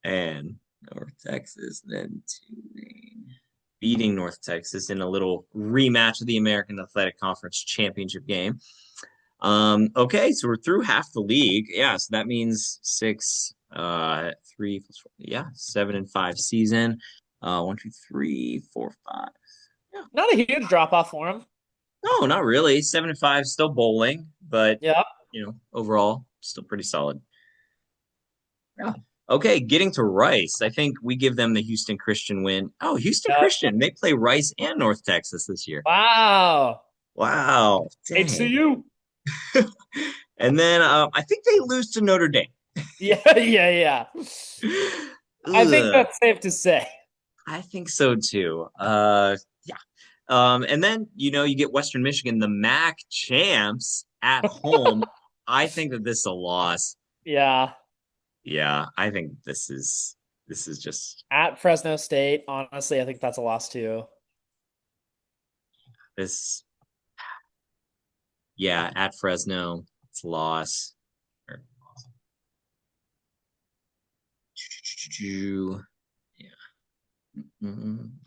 And North Texas, then Tulane beating North Texas in a little rematch of the American Athletic Conference championship game. Okay, so we're through half the league. Yeah, so that means six, three plus four, yeah, 7-5 season. One, two, three, four, five. Yeah.
Not a huge drop off for him.
No, not really. 7-5, still bowling, but
Yeah.
overall, still pretty solid. Yeah. Okay, getting to Rice. I think we give them the Houston Christian win. Oh, Houston
Yep.
Christian. They play Rice and North Texas this year.
Wow.
Wow. Dang.
HCU.
And then I think they lose to Notre Dame.
Yeah, yeah, yeah. I think
Ugh,
that's safe to say.
I think so too. Yeah. And then, you get Western Michigan, the MAC champs at home. I think that this is a loss.
Yeah.
Yeah, I think this is just
At Fresno State, honestly, I think that's a loss too.
this. Yeah, at Fresno, it's a loss. Yeah.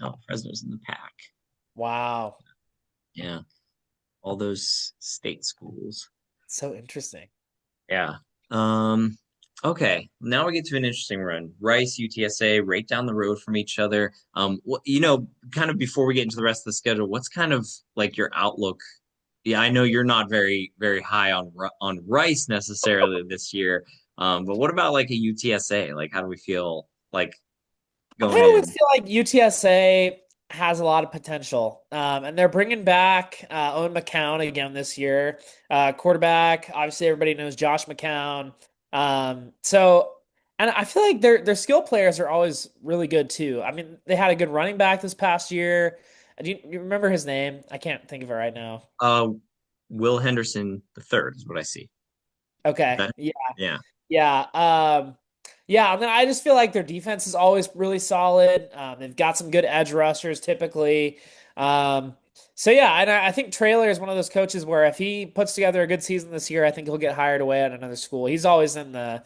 Oh, Fresno's in the pack.
Wow.
Yeah, all those state schools.
So interesting.
Yeah. Um, okay. Now we get to an interesting run. Rice, UTSA, right down the road from each other. Kind of before we get into the rest of the schedule, what's kind of like your outlook? Yeah, I know you're not very, very high on Rice necessarily this year. But what about like a UTSA? Like, how do we feel like going
I always
in?
feel like UTSA has a lot of potential. And they're bringing back Owen McCown again this year. Quarterback, obviously everybody knows Josh McCown. And I feel like their skill players are always really good too. I mean, they had a good running back this past year. Do you remember his name? I can't think of it right now.
Uh, Will Henderson the third is what I see. Is
Okay.
that
Yeah.
yeah,
Yeah. Yeah. And then I just feel like their defense is always really solid. They've got some good edge rushers typically. Um, so yeah, and I think Traylor is one of those coaches where if he puts together a good season this year, I think he'll get hired away at another school. He's always in the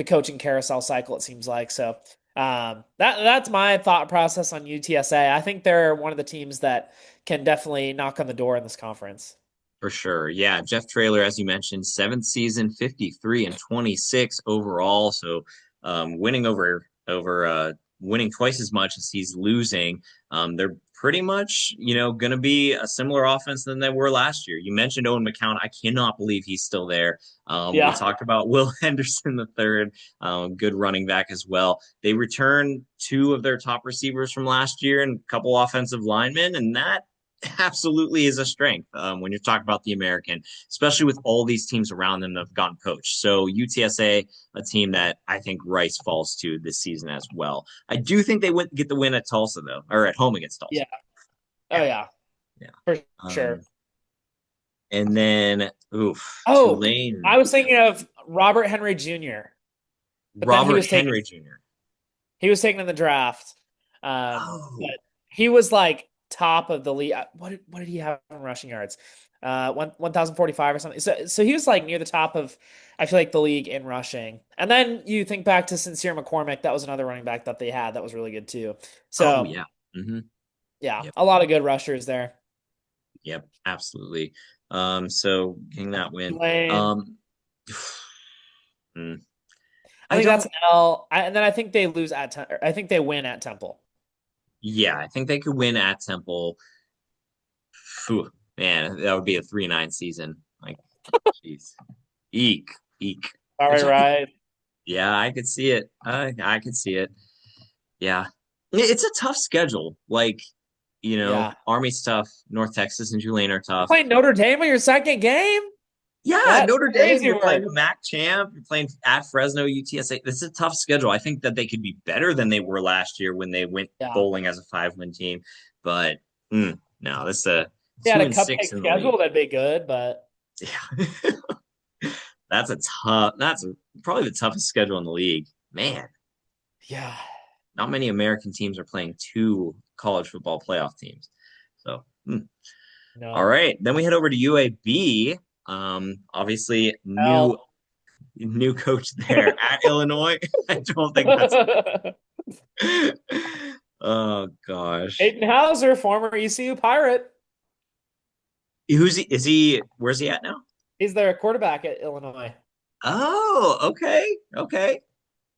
coaching carousel cycle, it seems like. So that's my thought process on UTSA. I think they're one of the teams that can definitely knock on the door in this conference.
for sure. Yeah, Jeff Traylor, as you mentioned, seventh season, 53-26 overall. So winning winning twice as much as he's losing. They're pretty much, going to be a similar offense than they were last year. You mentioned Owen McCown. I cannot believe he's still there. We
Yeah.
talked about Will Henderson the third, good running back as well. They return two of their top receivers from last year and a couple offensive linemen, and that absolutely is a strength when you're talking about the American, especially with all these teams around them that have gotten coached. So UTSA, a team that I think Rice falls to this season as well. I do think they would get the win at Tulsa though, or at home against Tulsa.
Yeah. Oh
Yeah,
yeah,
yeah.
for sure.
Um, and then, oof,
Oh,
Tulane,
I was thinking of Robert Henry Jr., but then
Robert Henry Jr.
he was taken in the draft. But
Oh,
he was like top of the league. What did he have in rushing yards? one 1045 or something. So he was like near the top of I feel like the league in rushing. And then you think back to Sincere McCormick, that was another running back that they had that was really good too.
Oh
So
yeah. Hmm.
yeah,
Yep.
a lot of good rushers there.
Yep. Absolutely. So getting that win.
Lane.
Um, mm,
I
I
think that's
don't.
an L. And then I think they lose at I think they win at Temple.
Yeah, I think they could win at Temple. Phew, man, that would be a 3-9 season. Like, jeez, eek, eek.
All right,
Which I could,
right.
yeah, I could see it. I could see it. Yeah, it's a tough schedule. Like,
Yeah.
Army's tough. North Texas and Tulane are
You're
tough.
playing Notre Dame on your second game?
Yeah,
That's
Notre Dame.
crazy
You're playing
work.
the MAC champ. You're playing at Fresno, UTSA. This is a tough schedule. I think that they could be better than they were last year when they went
Yeah.
bowling as a 5-win team. But no, this is a
They had
two
a
and six
cupcake
in the league.
schedule, that'd be good, but
Yeah, that's a tough. Probably the toughest schedule in the league. Man,
yeah.
not many American teams are playing two college football playoff teams. So, all
No.
right. Then we head over to UAB. Obviously
L.
new coach there at Illinois. I don't think that's. Oh gosh,
Aiden Hauser, former ECU Pirate.
who's he? Is he? Where's he at now?
He's their quarterback at Illinois.
Oh, okay, okay.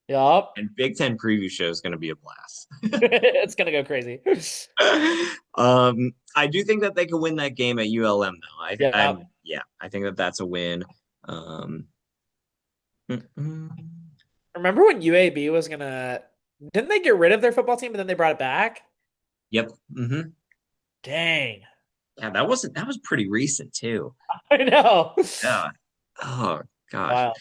Yup.
And Big Ten preview show is going to be a blast.
It's gonna go crazy.
I do think that they could win that game at ULM though.
Yeah.
Yeah, I think that that's a win. Um, mm, mm.
Remember when UAB was gonna didn't they get rid of their football team and then they brought it back?
Yep.
Dang.
Yeah, that was pretty recent too.
I know.
Yeah. Oh gosh.
Wow.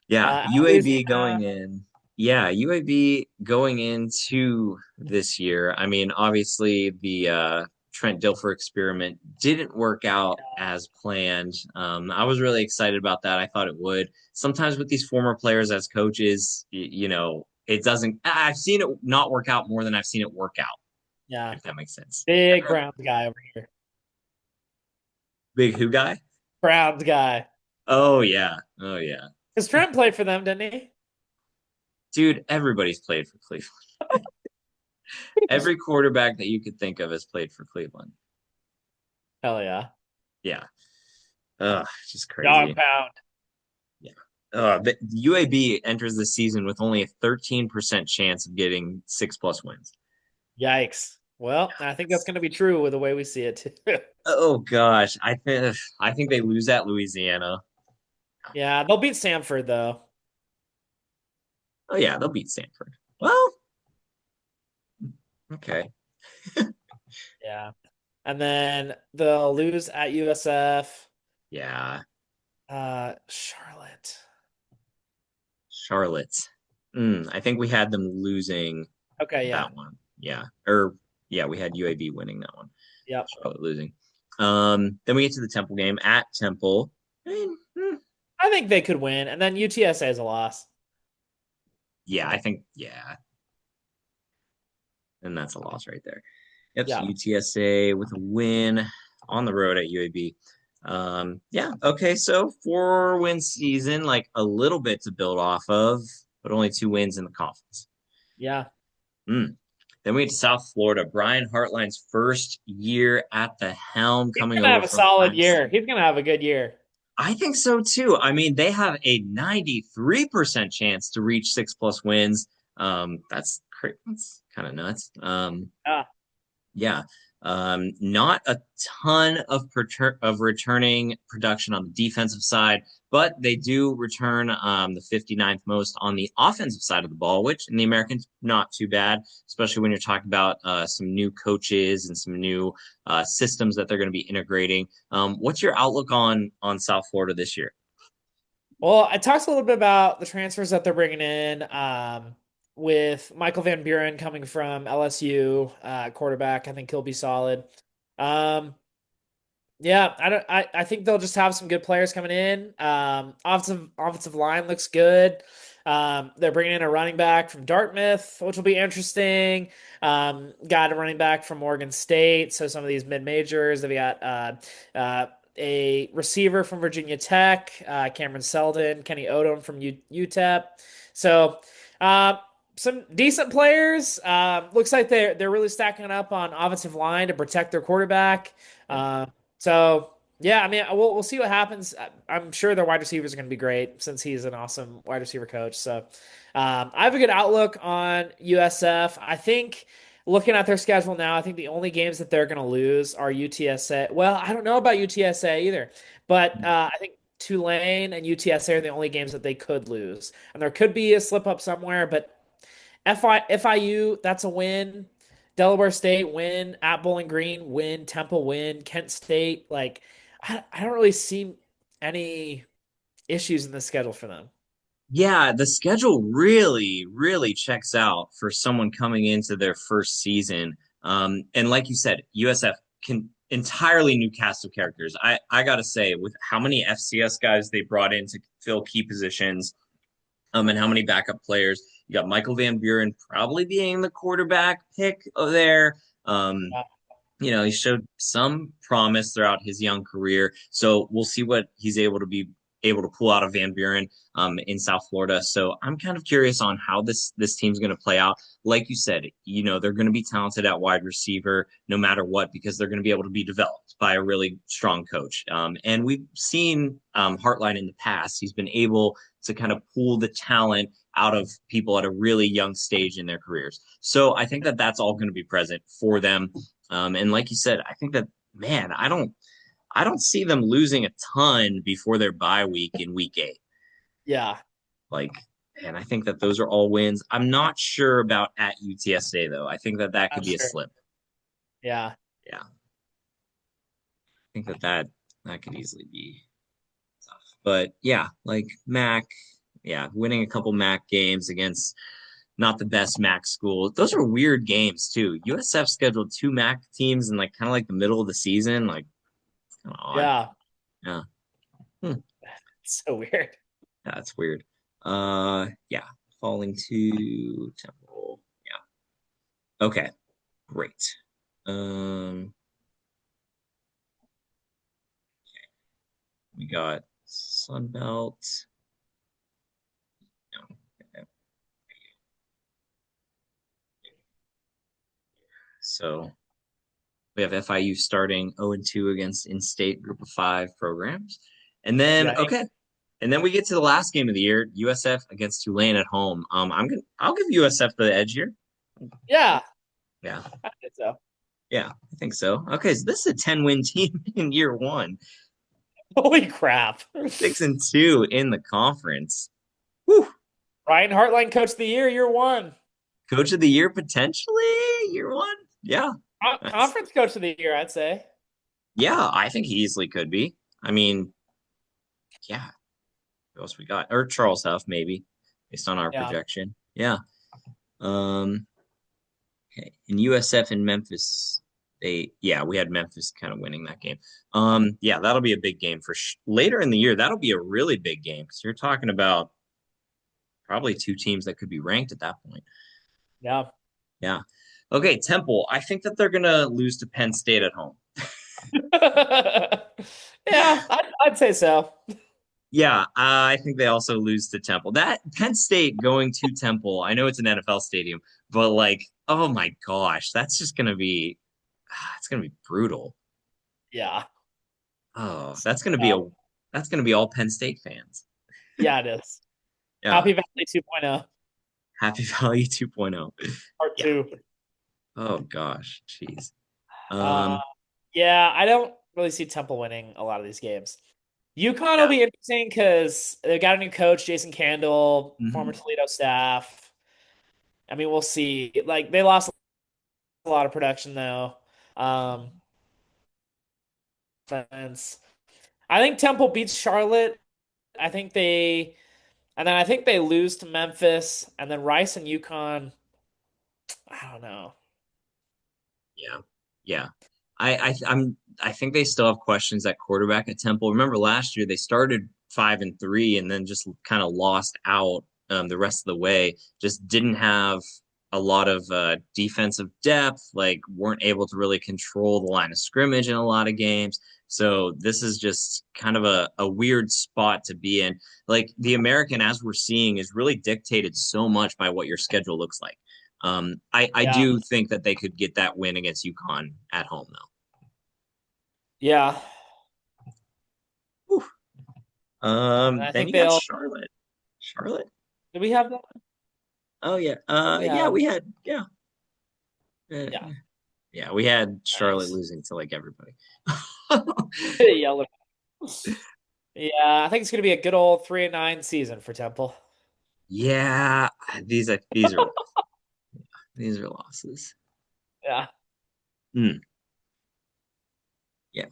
Yeah, UAB going
Louisiana.
in. Yeah, UAB going into this year. I mean, obviously the Trent Dilfer experiment didn't work out as planned. I was really excited about that. I thought it would. Sometimes with these former players as coaches, it doesn't. I've seen it not work out more than I've seen it work out,
Yeah.
if that makes sense.
Big Browns guy over here.
Big who guy?
Browns guy.
Oh yeah. Oh yeah.
Because Trent played for them, didn't he?
Dude, everybody's played for Cleveland. Every quarterback that you could think of has played for Cleveland.
Hell yeah.
Yeah. Ugh, just
Dog
crazy.
pound.
Yeah. The UAB enters the season with only a 13% chance of getting 6+ wins.
Yikes. Well, I think that's going to be true with the way we see it too.
Oh gosh, I think they lose at Louisiana.
Yeah, they'll beat Samford though.
Oh yeah, they'll beat Stanford. Well, okay.
Yeah. And then they'll lose at USF.
Yeah,
Charlotte.
Charlotte. I think we had them losing
Okay, yeah.
that one. Yeah. Or yeah, we had UAB winning that one.
Yep.
Charlotte losing. Then we get to the Temple game at Temple. I mean,
I think they could win. And then UTSA is a loss.
yeah, I think yeah, and that's a loss right there. Yep, so
Yeah.
UTSA with a win on the road at UAB. Yeah, okay, so 4-win season, like a little bit to build off of, but only 2 wins in the conference.
Yeah.
Mm. Then we get to South Florida. Brian Hartline's first year at the helm,
He's
coming
gonna
over
have a
from
solid year.
Clemson.
He's gonna have a good year.
I think so too. I mean, they have a 93% chance to reach 6+ wins. That's kind of nuts.
Yeah.
Yeah. Not a ton of returning production on the defensive side, but they do return the 59th most on the offensive side of the ball, which in the Americans not too bad, especially when you're talking about some new coaches and some new systems that they're going to be integrating. What's your outlook on South Florida this year?
Well, I talked a little bit about the transfers that they're bringing in, with Michael Van Buren coming from LSU, quarterback. I think he'll be solid. Um, yeah, I don't. I think they'll just have some good players coming in. Offensive line looks good. They're bringing in a running back from Dartmouth, which will be interesting. Got a running back from Oregon State. So some of these mid majors, they've got a receiver from Virginia Tech, Cameron Seldon, Kenny Odom from UTEP. So, uh, some decent players. Looks like they're really stacking up on offensive line to protect their quarterback.
Yep.
Uh, so yeah, I mean, we'll see what happens. I'm sure their wide receivers are going to be great since he's an awesome wide receiver coach. So I have a good outlook on USF. I think looking at their schedule now, I think the only games that they're going to lose are UTSA. Well, I don't know about UTSA either, but I think Tulane and UTSA are the only games that they could lose. And there could be a slip up somewhere, but FIU, that's a win. Delaware State win, at Bowling Green win, Temple win, Kent State. Like, I don't really see any issues in the schedule for them.
Yeah, the schedule really, really checks out for someone coming into their first season. And like you said, USF can entirely new cast of characters. I gotta say, with how many FCS guys they brought in to fill key positions, and how many backup players. You got Michael Van Buren probably being the quarterback pick there. Um,
Uh,
he showed some promise throughout his young career. So we'll see what he's able to pull out of Van Buren in South Florida. So I'm kind of curious on how this team's going to play out. Like you said, they're going to be talented at wide receiver no matter what because they're going to be able to be developed by a really strong coach. And we've seen Hartline in the past. He's been able to kind of pull the talent out of people at a really young stage in their careers. So I think that that's all going to be present for them. And like you said, I think that man, I don't see them losing a ton before their bye week in week 8.
yeah,
Like, and I think that those are all wins. I'm not sure about at UTSA though. I think that that could
not
be a
sure.
slip.
Yeah,
Yeah, I think that could easily be tough. But yeah, like Mac, yeah, winning a couple Mac games against not the best Mac schools. Those are weird games too. USF scheduled 2 Mac teams in like kind of like the middle of the season. Like, it's kind of odd.
yeah,
Yeah. Hmm.
it's so weird.
That's weird. Yeah, falling to Temple. Yeah. Okay, great. Um, we got Sunbelt. No. So we have FIU starting 0-2 against in-state group of 5 programs. And then
Yeah,
okay. And then we get to the last game of the year, USF against Tulane at home. I'll give USF the edge here.
yeah,
Yeah.
I think so.
Yeah, I think so. Okay, so this is a 10-win team in year 1.
Holy crap!
6-2 in the conference. Whew.
Ryan Hartline, Coach of the Year, year one.
Coach of the year potentially year 1. Yeah. That's
Conference Coach of the Year, I'd say.
yeah, I think he easily could be. I mean, yeah. Who else we got? Or Charles Huff, maybe, based on our
Yeah,
projection. Yeah. Um, okay. In USF and Memphis, we had Memphis kind of winning that game. Yeah, that'll be a big game later in the year. That'll be a really big game because you're talking about probably 2 teams that could be ranked at that point.
yeah.
Yeah. Okay, Temple. I think that they're gonna lose to Penn State at home.
Yeah, I'd say so.
Yeah, I think they also lose to Temple. That Penn State going to Temple, I know it's an NFL stadium, but like, oh my gosh, that's just gonna be, it's gonna be brutal.
Yeah.
Oh,
Yeah,
that's gonna be all Penn State fans.
yeah, it is.
Yeah,
Happy Valley 2.0,
Happy Valley 2.0.
part
Yeah.
two.
Oh gosh, jeez.
Uh,
Um,
yeah, I don't really see Temple winning a lot of these games. UConn will
yeah.
be interesting because they got a new coach, Jason Candle, former
Mhm.
Toledo staff. I mean, we'll see. Like they lost a lot of production though. Um, Defense. I think Temple beats Charlotte. I think they, and then I think they lose to Memphis, and then Rice and UConn. I don't know.
Yeah. Yeah. I think they still have questions at quarterback at Temple. Remember last year they started 5-3 and then just kind of lost out the rest of the way. Just didn't have a lot of defensive depth, like weren't able to really control the line of scrimmage in a lot of games. So this is just kind of a weird spot to be in. Like the American, as we're seeing, is really dictated so much by what your schedule looks like. I
Yeah.
do think that they could get that win against UConn at home,
Yeah.
though. Whew.
And I
Then
think
you got
they'll,
Charlotte. Charlotte?
do we have that?
Oh yeah.
We
Yeah,
have,
we had uh,
yeah.
yeah, we had Charlotte
Nice.
losing to like everybody.
Yellow. Yeah, I think it's gonna be a good old 3-9 season for Temple.
Yeah, these are rough. These are losses.
Yeah.
Hmm. Yeah.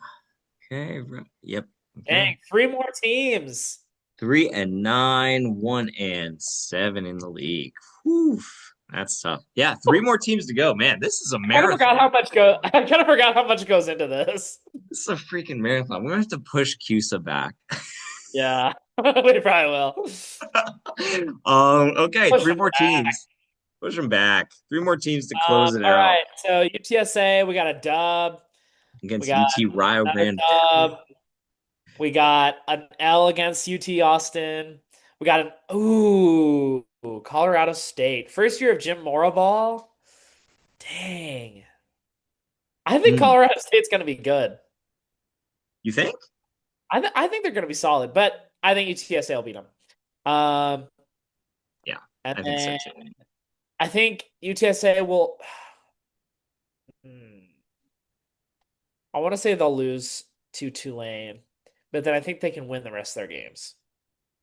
Okay. Yep. Okay.
Dang, three more teams.
3-9, 1-7 in the league. Whew, that's tough. Yeah, three more teams to go. Man, this is a
I kind of forgot
marathon.
how much go. I kind of forgot how much goes into this.
This is a freaking marathon. We're gonna have to push CUSA back.
Yeah, we probably will.
Okay,
Push
three
them
more
back.
teams. Push them back. Three more teams to close it
All
out
right, so UTSA, we got a dub. We
against
got
UT Rio
another
Grande
dub.
Valley.
We got an L against UT Austin. We got an Colorado State. First year of Jim Mora ball. Dang. I think
Hmm.
Colorado State's going to be good.
You think?
I think they're going to be solid, but I think UTSA will beat them. Um,
Yeah,
and
I think so
then
too.
I think UTSA will. Hmm, I want to say they'll lose to Tulane, but then I think they can win the rest of their games.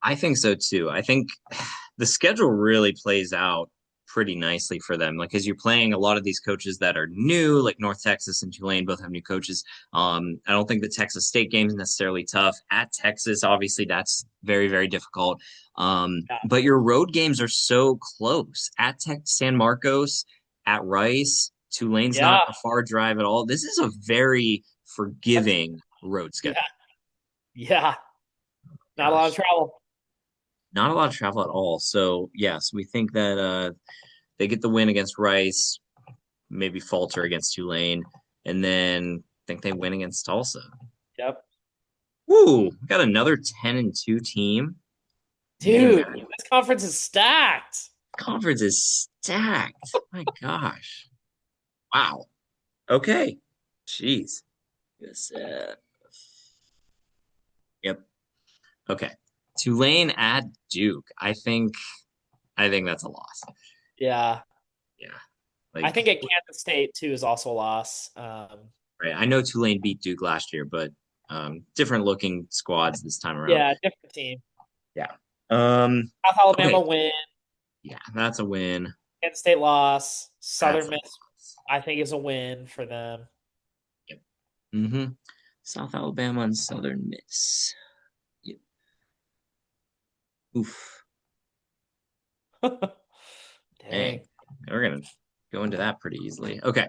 I think so too. I think the schedule really plays out pretty nicely for them. Like, as you're playing a lot of these coaches that are new, like North Texas and Tulane both have new coaches. I don't think the Texas State game is necessarily tough. At Texas, obviously, that's very, very difficult.
Yeah.
But your road games are so close. At Tech, San Marcos, at Rice, Tulane's not
Yeah.
a far drive at all. This is a very
That's
forgiving road
yeah.
schedule.
Yeah. Not a lot of
Gosh,
travel.
not a lot of travel at all. So yes, we think that they get the win against Rice, maybe falter against Tulane, and then think they win against Tulsa.
Yep.
Woo! We got another 10-2 team. Man,
Dude, this conference is stacked.
conference is stacked. My gosh. Wow. Okay. Jeez. Yes. Yep. Okay. Tulane at Duke. I think that's a loss.
Yeah.
Yeah.
I
Like,
think at Kansas State too is also a loss.
right. I know Tulane beat Duke last year, but different looking squads this time around.
Yeah, different team.
Yeah. Um,
South
okay.
Alabama win.
Yeah, that's a win.
Kansas State loss.
That's
Southern
a
Miss,
loss.
I think, is a win for them.
Yep. Mm-hmm. South Alabama and Southern Miss. Yep. Oof. Dang.
Dang.
We're gonna go into that pretty easily. Okay.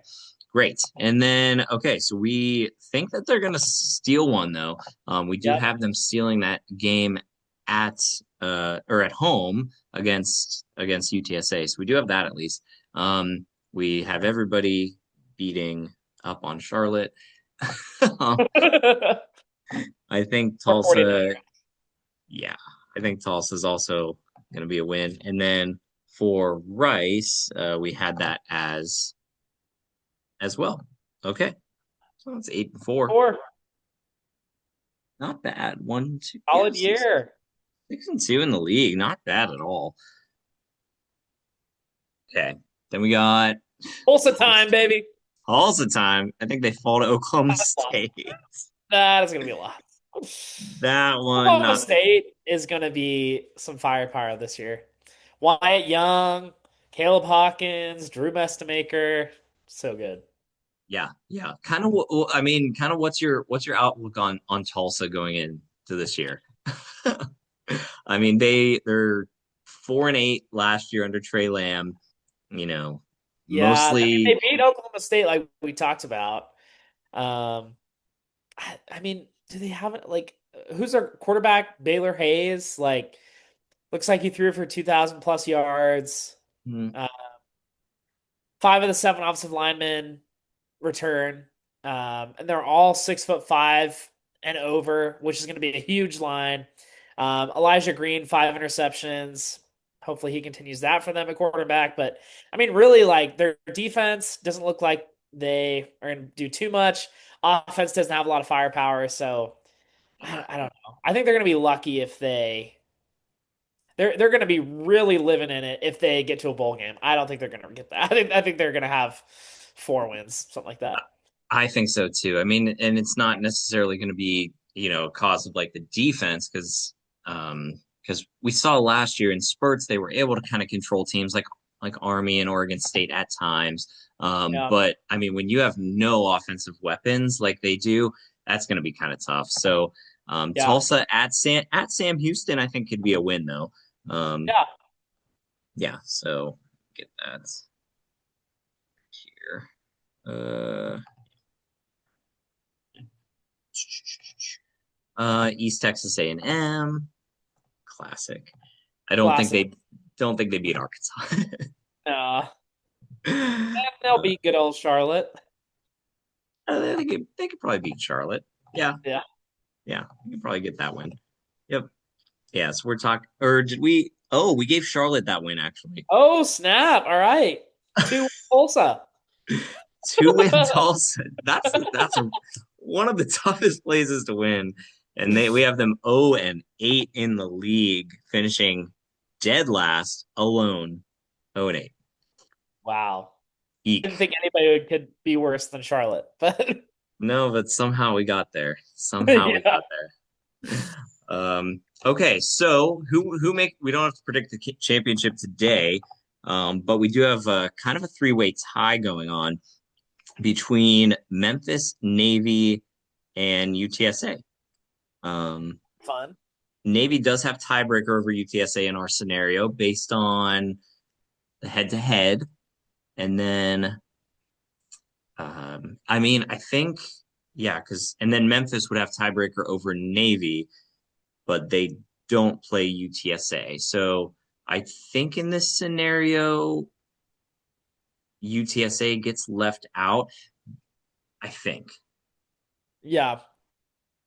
Great. And then okay, so we think that they're gonna steal one though. We do
Yep.
have them stealing that game at or at home against UTSA. So we do have that at least. We have everybody beating up on Charlotte. I think
For 49.
Tulsa, yeah, I think Tulsa is also going to be a win. And then for Rice, we had that as well. Okay, so it's 8-4.
Four.
Not bad. One, two, yeah,
Solid
six,
year.
6-2 in the league. Not bad at all. Okay, then we got
Tulsa time, baby.
Tulsa time. I think they fall to Oklahoma
That's a lot.
State.
That is going to be a lot.
That one,
Oklahoma
not
State is going to be some firepower this year. Wyatt Young, Caleb Hawkins, Drew Mestamaker. So good.
yeah, yeah. Kind of. I mean, kind of. What's your outlook on Tulsa going into this year? I mean, they're 4-8 last year under Trey Lamb. You know,
Yeah, I mean,
mostly.
they beat Oklahoma State like we talked about. Um, I mean, do they have it like who's their quarterback? Baylor Hayes. Like, looks like he threw for 2,000 plus yards.
Hmm,
Uh, five of the seven offensive linemen return, and they're all 6'5". and over, which is going to be a huge line. Elijah Green, 5 interceptions. Hopefully he continues that for them at quarterback. But I mean, really, like their defense doesn't look like they are going to do too much. Offense doesn't have a lot of firepower, so I don't know. I think they're going to be lucky if they're going to be really living in it if they get to a bowl game. I don't think they're going to get that. I think they're going to have 4 wins, something like that.
I think so too. I mean, and it's not necessarily going to be, a cause of like the defense because we saw last year in spurts they were able to kind of control teams like Army and Oregon State at times.
Yeah,
But I mean, when you have no offensive weapons like they do, that's going to be kind of tough. So
yeah,
Tulsa at Sam Houston, I think could be a win though. Um,
yeah.
yeah, so get that here. Uh, East Texas A&M, classic. I
Classic.
don't think they beat Arkansas.
They'll beat good old Charlotte.
They could probably beat Charlotte. Yeah,
Yeah.
yeah, we could probably get that win. Yep. Yeah, so we're talking, or did we? Oh, we gave Charlotte that win actually.
Oh, snap. All right. Two Tulsa.
Two win Tulsa. That's one of the toughest places to win, and we have them 0-8 in the league, finishing dead last alone 0-8.
Wow. Didn't
Eek.
think anybody could be worse than Charlotte, but
No, but somehow we got there. Somehow we
yeah.
got there. Okay, so who make we don't have to predict the championship today, but we do have a kind of a three-way tie going on between Memphis, Navy, and UTSA. Um,
Fun.
Navy does have tiebreaker over UTSA in our scenario based on the head-to-head, and then I mean, I think, yeah, because and then Memphis would have tiebreaker over Navy, but they don't play UTSA. So I think in this scenario, UTSA gets left out. I think,
Yeah.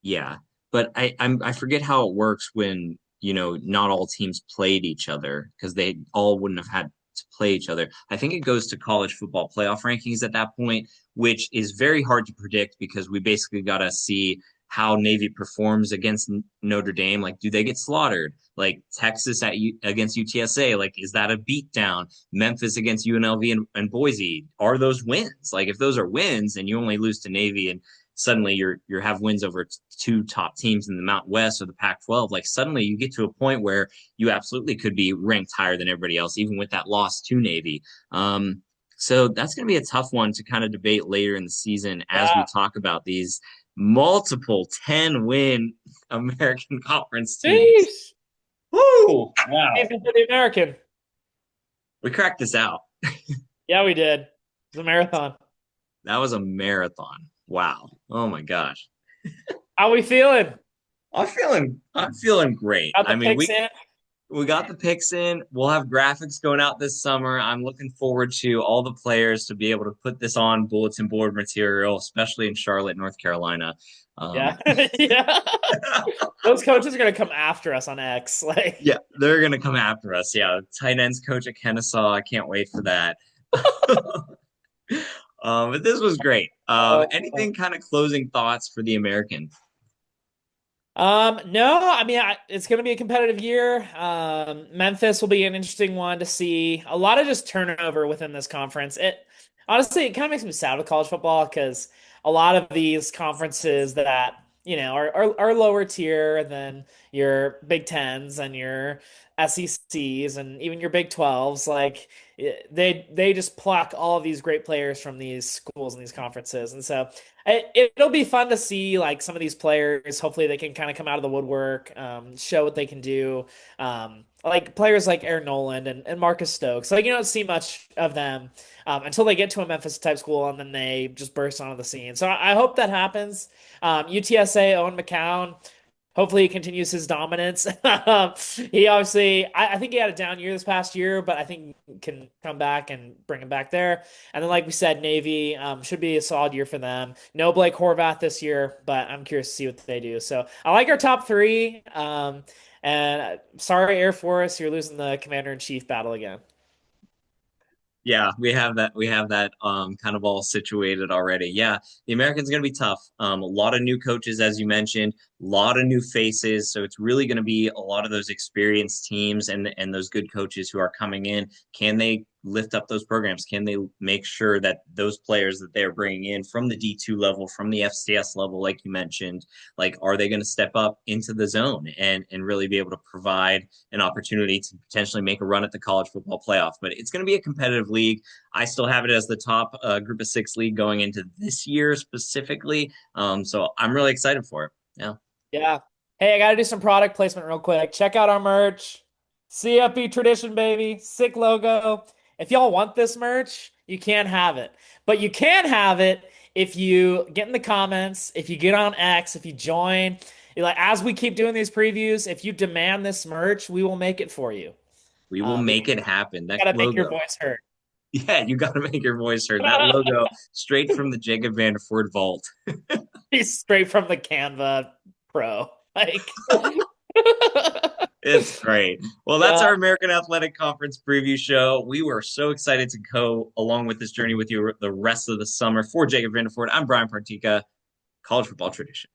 yeah, but I forget how it works when not all teams played each other because they all wouldn't have had to play each other. I think it goes to college football playoff rankings at that point, which is very hard to predict because we basically got to see how Navy performs against Notre Dame. Like, do they get slaughtered? Like Texas against UTSA, like is that a beatdown? Memphis against UNLV and Boise, are those wins? Like, if those are wins and you only lose to Navy and suddenly you have wins over two top teams in the Mountain West or the Pac-12, like suddenly you get to a point where you absolutely could be ranked higher than everybody else, even with that loss to Navy. So that's going to be a tough one to kind of debate later in the season as we
Yeah.
talk about these multiple 10-win American Conference teams.
Jeez.
Woo! Wow.
Easy for the American.
We cracked this out.
Yeah, we did. It was a marathon.
That was a marathon. Wow. Oh my gosh.
How we feeling?
I'm feeling great.
Got
I
the
mean,
picks in?
we got the picks in. We'll have graphics going out this summer. I'm looking forward to all the players to be able to put this on bulletin board material, especially in Charlotte, North Carolina.
Yeah.
Um,
Yeah. Those coaches are gonna come after us on X. Like,
yeah, they're gonna come after us. Yeah, tight ends coach at Kennesaw. I can't wait for that. But this was great.
uh,
Anything kind of closing thoughts for the American?
no, I mean, it's going to be a competitive year. Memphis will be an interesting one to see. A lot of just turnover within this conference. It honestly, it kind of makes me sad with college football because a lot of these conferences that are lower tier than your Big Tens and your SECs and even your Big 12s, like they just pluck all of these great players from these schools and these conferences, and so. It'll be fun to see like some of these players. Hopefully, they can kind of come out of the woodwork, show what they can do. Like players like Aaron Noland and Marcus Stokes. Like you don't see much of them until they get to a Memphis type school, and then they just burst onto the scene. So I hope that happens. UTSA, Owen McCown, Hopefully he continues his dominance. He obviously, I think he had a down year this past year, but I think he can come back and bring him back there. And then, like we said, Navy should be a solid year for them. No Blake Horvath this year, but I'm curious to see what they do. So I like our top three. And sorry, Air Force, you're losing the Commander in Chief battle again.
Yeah, we have that. We have that kind of all situated already. Yeah, the Americans going to be tough. A lot of new coaches, as you mentioned, a lot of new faces. So it's really going to be a lot of those experienced teams and those good coaches who are coming in. Can they lift up those programs? Can they make sure that those players that they're bringing in from the D2 level, from the FCS level, like you mentioned, like are they going to step up into the zone and really be able to provide an opportunity to potentially make a run at the college football playoff? But it's going to be a competitive league. I still have it as the top group of six league going into this year specifically. So I'm really excited for it. Yeah.
Yeah. Hey, I got to do some product placement real quick. Check out our merch. CFB Tradition, baby. Sick logo. If y'all want this merch, you can't have it. But you can have it if you get in the comments, if you get on X, if you join. Like as we keep doing these previews, if you demand this merch, we will make it for you.
We will
You
make it happen. That
gotta make your
logo.
voice heard.
Yeah, you got to make your voice heard. That logo straight from the Jacob Vanderford vault.
He's straight from the Canva Pro. Like,
It's great. Well, that's
yeah.
our American Athletic Conference preview show. We were so excited to go along with this journey with you the rest of the summer. For Jacob Vanderford, I'm Bryan Partika, College Football Tradition.